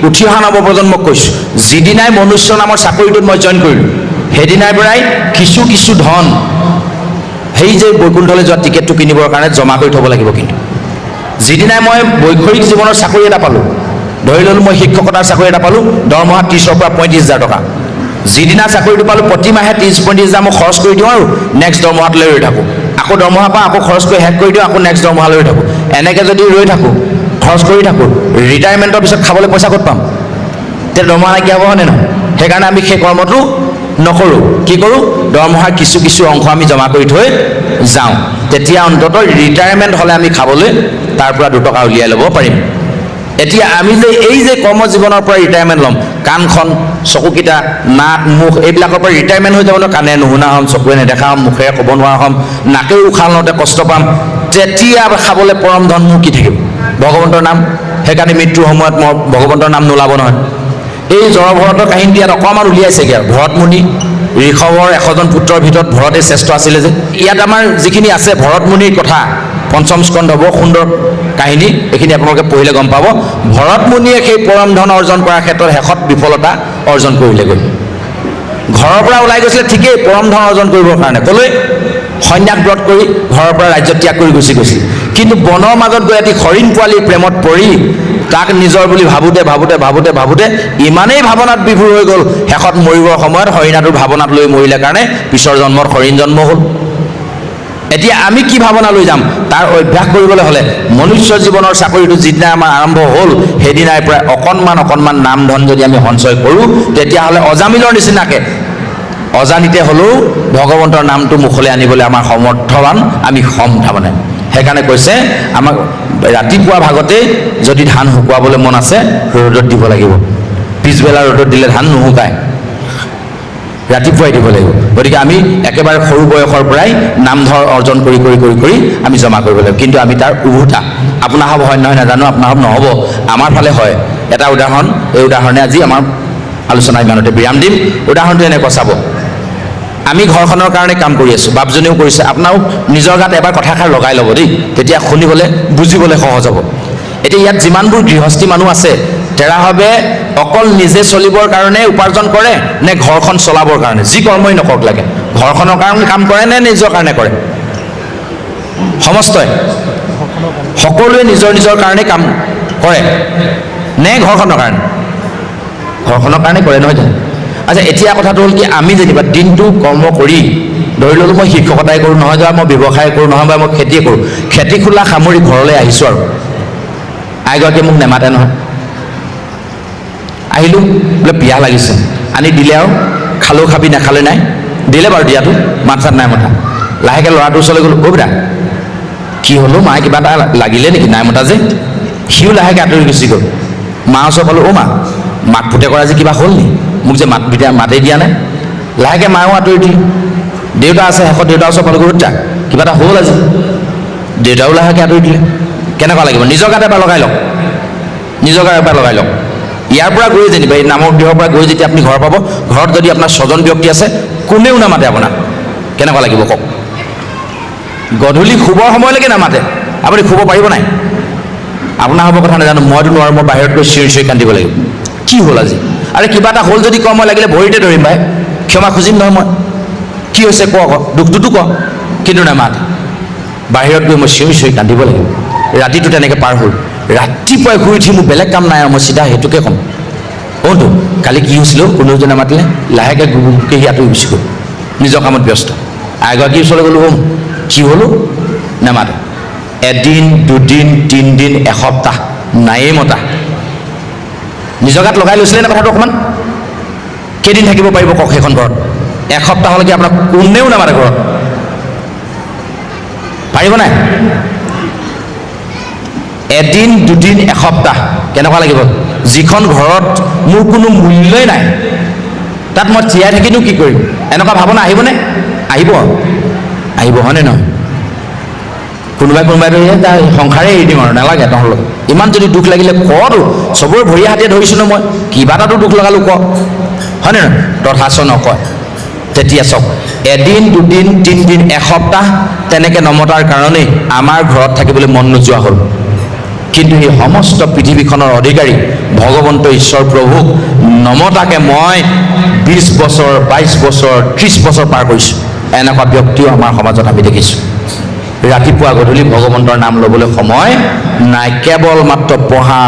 উঠি অহা নৱপ্ৰজন্মক কৈছোঁ, যিদিনাই মনুষ্য নামৰ চাকৰিটোত মই জইন কৰিলোঁ, সেইদিনাৰ পৰাই কিছু কিছু ধন সেই যে বৈকুণ্ঠলৈ যোৱা টিকেটটো কিনিবৰ কাৰণে জমা কৰি থ'ব লাগিব। কিন্তু যিদিনাই মই বৈষয়িক জীৱনৰ চাকৰি এটা পালোঁ, ধৰি ল'লোঁ মই শিক্ষকতাৰ চাকৰি এটা পালোঁ, দৰমহা 30,000 পৰা 35,000 টকা। যিদিনা চাকৰিটো পালোঁ প্ৰতিমাহে 30-35,000 মই খৰচ কৰি দিওঁ আৰু নেক্সট দৰমহাটোলৈ ৰৈ থাকোঁ। আকৌ দৰমহা পাওঁ, আকৌ খৰচ কৰি শেষ কৰি দিওঁ, আকৌ নেক্সট দৰমহালৈ ৰৈ থাকোঁ। এনেকৈ যদি ৰৈ থাকোঁ, খৰচ কৰি থাকোঁ, ৰিটায়াৰমেণ্টৰ পিছত খাবলৈ পইচা ক'ত পাম? তেতিয়া দৰমহা নাইকিয়া হ'ব, হয়নে নহয়? সেইকাৰণে আমি সেই কৰ্মটো নকৰোঁ। কি কৰোঁ? দৰমহাৰ কিছু কিছু অংশ আমি জমা কৰি থৈ যাওঁ। তেতিয়া অন্ততঃ ৰিটায়াৰমেণ্ট হ'লে আমি খাবলৈ তাৰ পৰা 2 টকা উলিয়াই ল'ব পাৰিম। এতিয়া আমি যে এই যে কৰ্মজীৱনৰ পৰা ৰিটায়াৰমেণ্ট ল'ম, কাণখন, চকুকেইটা, নাক, মুখ এইবিলাকৰ পৰা ৰিটায়াৰমেণ্ট হৈ যাব ন, কাণে নুশুনা হ'ম, চকুৱে নেদেখা হ'ম, মুখেৰে ক'ব নোৱাৰা হ'ম, নাকেও উশাহ লওঁতে কষ্ট পাম। তেতিয়া খাবলৈ পৰম ধন মোৰ কি থাকিব? ভগৱন্তৰ নাম। সেইকাৰণে মৃত্যুৰ সময়ত মই ভগৱন্তৰ নাম নোলাব নহয়। এই জড়ভৰতৰ কাহিনীটো ইয়াত অকণমান উলিয়াইছেগৈ আৰু ভৰত মুনি, ঋষভৰ 100জন পুত্ৰৰ ভিতৰত ভৰতে শ্ৰেষ্ঠ আছিলে যে। ইয়াত আমাৰ যিখিনি আছে ভৰত মুনিৰ কথা, 5ম স্কন্ধ, বৰ সুন্দৰ কাহিনী, এইখিনি আপোনালোকে পঢ়িলে গম পাব। ভৰত মুনিয়ে সেই পৰম ধন অৰ্জন কৰাৰ ক্ষেত্ৰত শেষত বিফলতা অৰ্জন কৰিলেগৈ। ঘৰৰ পৰা ওলাই গৈছিলে ঠিকেই পৰম ধন অৰ্জন কৰিবৰ কাৰণে, ক'লৈ? সন্ন্যাস ব্ৰত কৰি ঘৰৰ পৰা ৰাজ্য ত্যাগ কৰি গুচি গৈছিল। কিন্তু বনৰ মাজত গৈ এটি হৰিণ পোৱালিৰ প্ৰেমত পৰি তাক নিজৰ বুলি ভাবোঁতে ভাবোঁতে ভাবোঁতে ভাবোঁতে ইমানেই ভাৱনাত বিভোৰ হৈ গ'ল, শেষত মৰিবৰ সময়ত হৰিণাটোৰ ভাৱনাত লৈ মৰিলে কাৰণে পিছৰ জন্মত হৰিণ জন্ম হ'ল। এতিয়া আমি কি ভাৱনা লৈ যাম? তাৰ অভ্যাস কৰিবলৈ হ'লে মনুষ্য জীৱনৰ চাকৰিটো যিদিনা আমাৰ আৰম্ভ হ'ল, সেইদিনাৰ পৰা অকণমান নাম ধন যদি আমি সঞ্চয় কৰোঁ, তেতিয়াহ'লে অজামিলৰ নিচিনাকৈ অজানিতে হ'লেও ভগৱন্তৰ নামটো মুখলৈ আনিবলৈ আমাৰ সমৰ্থৱান আমি হ'ম। তাৰমানে সেইকাৰণে কৈছে আমাক ৰাতিপুৱা ভাগতে যদি ধান শুকুৱাবলৈ মন আছে, ৰ'দত দিব লাগিব। পিছবেলা ৰ'দত দিলে ধান নুশুকায়, ৰাতিপুৱাই দিব লাগিব। গতিকে আমি একেবাৰে সৰু বয়সৰ পৰাই নামধৰ অৰ্জন কৰি কৰি কৰি কৰি আমি জমা কৰিব লাগিব। কিন্তু আমি তাৰ উভোটা, আপোনাৰ হ'ব হয় নহয় নাজানো, আপোনাৰ হ'ব নহ'ব, আমাৰ ফালে হয়। এটা উদাহৰণ, এই উদাহৰণে আজি আমাৰ আলোচনা ইমানতে বিৰাম দিম। উদাহৰণটো এনেকুৱা চাব, আমি ঘৰখনৰ কাৰণে কাম কৰি আছোঁ, বাপজনীও কৰিছে, আপোনাও নিজৰ গাত এবাৰ কথাষাৰ লগাই ল'ব দেই, তেতিয়া শুনিবলৈ বুজিবলৈ সহজ হ'ব। এতিয়া ইয়াত যিমানবোৰ গৃহস্থী মানুহ আছে, তেৰাভাৱে অকল নিজে চলিবৰ কাৰণে উপাৰ্জন কৰে নে ঘৰখন চলাবৰ কাৰণে? যি কৰ্মই নকৰক লাগে, ঘৰখনৰ কাৰণে কাম কৰে নে নিজৰ কাৰণে কৰে? সমস্তই সকলোৱে নিজৰ নিজৰ কাৰণে কাম কৰে নে ঘৰখনৰ কাৰণে? ঘৰখনৰ কাৰণে কৰে, নহয় জানো? আচ্ছা, এতিয়া কথাটো হ'ল কি, আমি যেনিবা দিনটো কৰ্ম কৰি, ধৰি ল'লোঁ মই শিক্ষকতাই কৰোঁ, নহয় বা মই ব্যৱসায় কৰোঁ, নহয় বা মই খেতিয়ে কৰোঁ, খেতি খোলা সামৰি ঘৰলৈ আহিছোঁ আৰু আইগৰাকীয়ে মোক নেমাতে নহয়। আহিলোঁ, বোলে পিয়াহ লাগিছে, আনি দিলে আৰু খালেও খাবি নাখালে নাই, দিলে বাৰু দিয়াটো, মাত চাত নাই মতা। লাহেকৈ ল'ৰাটোৰ ওচৰলৈ গ'লোঁ, অ' বেটা কি হ'লো, মায়ে কিবা এটা লাগিলে নেকি, নাই মতা যে? সিও লাহেকৈ আঁতৰি গুচি গ'ল। মাৰ ওচৰ পালোঁ, অ' মা, মাক পুতেকৰ আজি কিবা হ'ল নি? মোক যে মাতেই দিয়া নাই। লাহেকৈ মায়েও আঁতৰি দিলে। দেউতা আছে, শেষত দেউতাৰ ওচৰ পালোঁ, গ'ল কিবা এটা হ'ল আজি। দেউতাও লাহেকৈ আঁতৰি দিলে। কেনেকুৱা লাগিব? নিজৰ গাতে এবাৰ লগাই লওক, নিজৰ গাতে এবাৰ লগাই লওক। ইয়াৰ পৰা গৈ যেনিবা এই নামৰ গৃহৰ পৰা গৈ যেতিয়া আপুনি ঘৰ পাব, ঘৰত যদি আপোনাৰ 6জন ব্যক্তি আছে, কোনেও নামাতে আপোনাক, কেনেকুৱা লাগিব কওক? গধূলি শুবৰ সময়লৈকে নামাতে, আপুনি শুব পাৰিব নাই? আপোনাৰ হ'ব কথা নাজানো, মইতো নোৱাৰোঁ, মই বাহিৰত গৈ চিঞৰি চিঞৰি কান্দিব লাগিব। কি হ'ল আজি? আৰে কিবা এটা হ'ল যদি কওঁ, মই লাগিলে ভৰিতে ধৰিম ভাই, ক্ষমা খুজিম নহয় মই, কি হৈছে ক আকৌ, দুখটোতো ক। কিন্তু নামাতে, বাহিৰত গৈ মই চিঞৰি চিঞৰি কান্দিব লাগিব। ৰাতিটো তেনেকৈ পাৰ হ'ল। ৰাতিপুৱাই শুই উঠি মোৰ বেলেগ কাম নাই আৰু মই চিধা সেইটোকে ক'ম, অ'তো কালি কি হৈছিলোঁ, কোনেও যে নামাতিলে, লাহেকৈ গুগুকৈ সি আঁতৰি গুচি গ'ল, নিজৰ কামত ব্যস্ত। আইগৰাকীৰ ওচৰলৈ গ'লোঁ, হ'ম কি হ'লো, নামাতে। এদিন, দুদিন, 3 দিন, এসপ্তাহ, নায়েই মতা। নিজৰ গাত লগাই লৈছিলে নে কথাটো অকণমান? কেইদিন থাকিব পাৰিব কওক সেইখন ঘৰত? এসপ্তাহলৈকে আপোনাক কোনেও নামাতে ঘৰত, পাৰিব নাই? এদিন, দুদিন, এসপ্তাহ, কেনেকুৱা লাগিব? যিখন ঘৰত মোৰ কোনো মূল্যই নাই, তাত মই জীয়াই থাকিনো কি কৰিম? এনেকুৱা ভাৱনা আহিবনে? আহিব হয়নে নহয়? কোনোবাইতো তাৰ সংসাৰে এৰি দিম আৰু নালাগে তহঁতৰ ইমান যদি দুখ লাগিলে কতো, চবৰে ভৰি হাতে ধৰিছোঁ ন মই, কিবা এটাতো দুখ লগালো ক, হয়নে নহয়? তথাচ নকয়। তেতিয়া চাওক, এদিন দুদিন তিনিদিন এসপ্তাহ তেনেকৈ নমতাৰ কাৰণেই আমাৰ ঘৰত থাকিবলৈ মন নোযোৱা হ'ল। কিন্তু সেই সমস্ত পৃথিৱীখনৰ অধিকাৰী ভগৱন্ত ঈশ্বৰ প্ৰভুক নমতাকে মই 20 বছৰ 22 বছৰ 30 বছৰ পাৰ কৰিছোঁ। এনেকুৱা ব্যক্তিও আমাৰ সমাজত আমি দেখিছোঁ। ৰাতিপুৱা গধূলি ভগৱন্তৰ নাম ল'বলৈ সময় নাই, কেৱল মাত্ৰ পঢ়া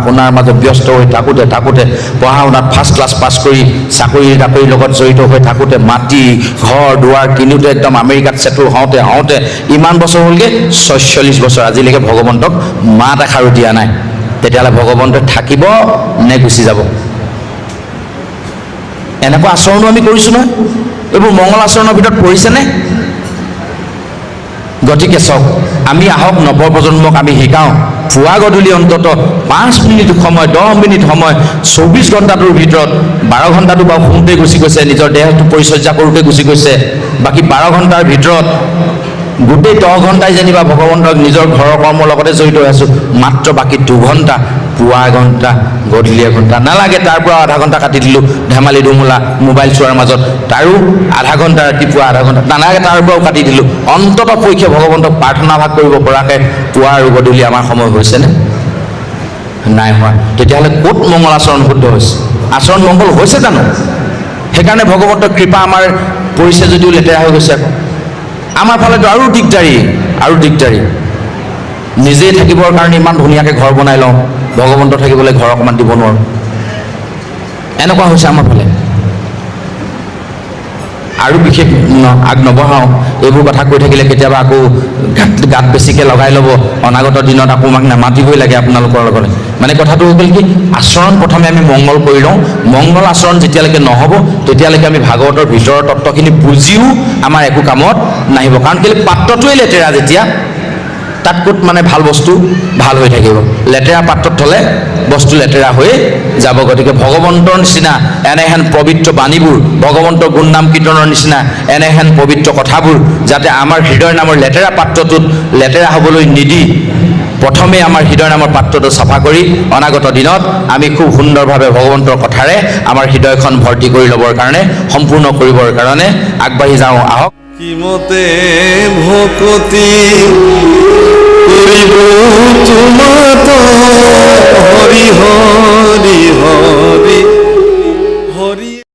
শুনাৰ মাজত ব্যস্ত হৈ থাকোঁতে পঢ়া শুনাত ফাৰ্ষ্ট ক্লাছ পাছ কৰি চাকৰিৰ লগত জড়িত হৈ থাকোঁতে, মাটি ঘৰ দুৱাৰ কিনোতে একদম আমেৰিকাত ছেটল হওঁতে ইমান বছৰ হ'লগৈ, 46 বছৰ আজিলৈকে ভগৱন্তক মাত এষাৰো দিয়া নাই। তেতিয়াহ'লে ভগৱন্তই থাকিব নে গুচি যাব? এনেকুৱা আচৰণো আমি কৰিছোঁ নহয়। এইবোৰ মংগল আচৰণৰ ভিতৰত পৰিছেনে? গতিকে চাওক, আমি আহক নৱপ্ৰজন্মক আমি শিকাওঁ, পুৱা গধূলি অন্ততঃ 5 মিনিট সময় 10 মিনিট সময় 24 ঘণ্টাটোৰ ভিতৰত 12 ঘণ্টাটো বাৰু শুওঁতে গুচি গৈছে, নিজৰ দেহটো পৰিচৰ্যা কৰোঁতে গুচি গৈছে, বাকী 12 ঘণ্টাৰ ভিতৰত গোটেই 10 ঘণ্টাই যেনিবা ভগৱন্তক নিজৰ ঘৰৰ কৰ্মৰ লগতে জড়িত হৈ আছোঁ, মাত্ৰ বাকী 2 ঘণ্টা, পুৱা এঘণ্টা গধূলি এঘণ্টা, নালাগে তাৰ পৰা আধা ঘণ্টা কাটি দিলোঁ ধেমালি ধুমুলা মোবাইল চোৱাৰ মাজত, তাৰো আধা ঘণ্টা, ৰাতিপুৱা আধা ঘণ্টা, নালাগে তাৰ পৰাও কাটি দিলোঁ, অন্ততঃ পক্ষে ভগৱন্তক প্ৰাৰ্থনা ভাগ কৰিব পৰাকৈ পুৱা আৰু গধূলি আমাৰ সময় হৈছেনে? নাই হোৱা। তেতিয়াহ'লে ক'ত মংগল আচৰণ শুদ্ধ হৈছে? আচৰণ মংগল হৈছে জানো? সেইকাৰণে ভগৱন্তৰ কৃপা আমাৰ পৰিছে যদিও লেতেৰা হৈ গৈছে। আকৌ আমাৰ ফালেতো আৰু দিগদাৰী। নিজেই থাকিবৰ কাৰণে ইমান ধুনীয়াকৈ ঘৰ বনাই লওঁ, ভগৱন্ত থাকিবলৈ ঘৰ অকণমান দিব নোৱাৰোঁ। এনেকুৱা হৈছে আমাৰ ফালে। আৰু বিশেষ আগ নবঢ়াওঁ, এইবোৰ কথা কৈ থাকিলে কেতিয়াবা আকৌ গাত বেছিকৈ লগাই ল'ব, অনাগত দিনত আকৌ আমাক নামাতিবই লাগে আপোনালোকৰ লগতে। মানে কথাটো হৈ গ'ল কি, আচৰণ প্ৰথমে আমি মংগল কৰি লওঁ, মংগল আচৰণ যেতিয়ালৈকে নহ'ব তেতিয়ালৈকে আমি ভাগৱতৰ ভিতৰৰ তত্ত্বখিনি বুজিও আমাৰ একো কামত নাহিব। কাৰণ কেলৈ, পাত্ৰটোৱেই লেতেৰা যেতিয়া, তাত ক'ত মানে ভাল বস্তু ভাল হৈ থাকিব? লেতেৰা পাত্ৰত থ'লে বস্তু লেতেৰা হৈ যাব। গতিকে ভগৱন্তৰ নিচিনা এনেহেন পবিত্ৰ বাণীবোৰ, ভগৱন্তৰ গুণ নাম কীৰ্তনৰ নিচিনা এনেহেন পবিত্ৰ কথাবোৰ যাতে আমাৰ হৃদয় নামৰ লেতেৰা পাত্ৰটোত লেতেৰা হ'বলৈ নিদি, প্ৰথমে আমাৰ হৃদয় নামৰ পাত্ৰটো চাফা কৰি অনাগত দিনত আমি খুব সুন্দৰভাৱে ভগৱন্তৰ কথাৰে আমাৰ হৃদয়খন ভৰ্তি কৰি ল'বৰ কাৰণে, সম্পূৰ্ণ কৰিবৰ কাৰণে আগবাঢ়ি যাওঁ। আহক। কিমতে ভকতি কৰিব তোমাত হৰি হৰি হৰি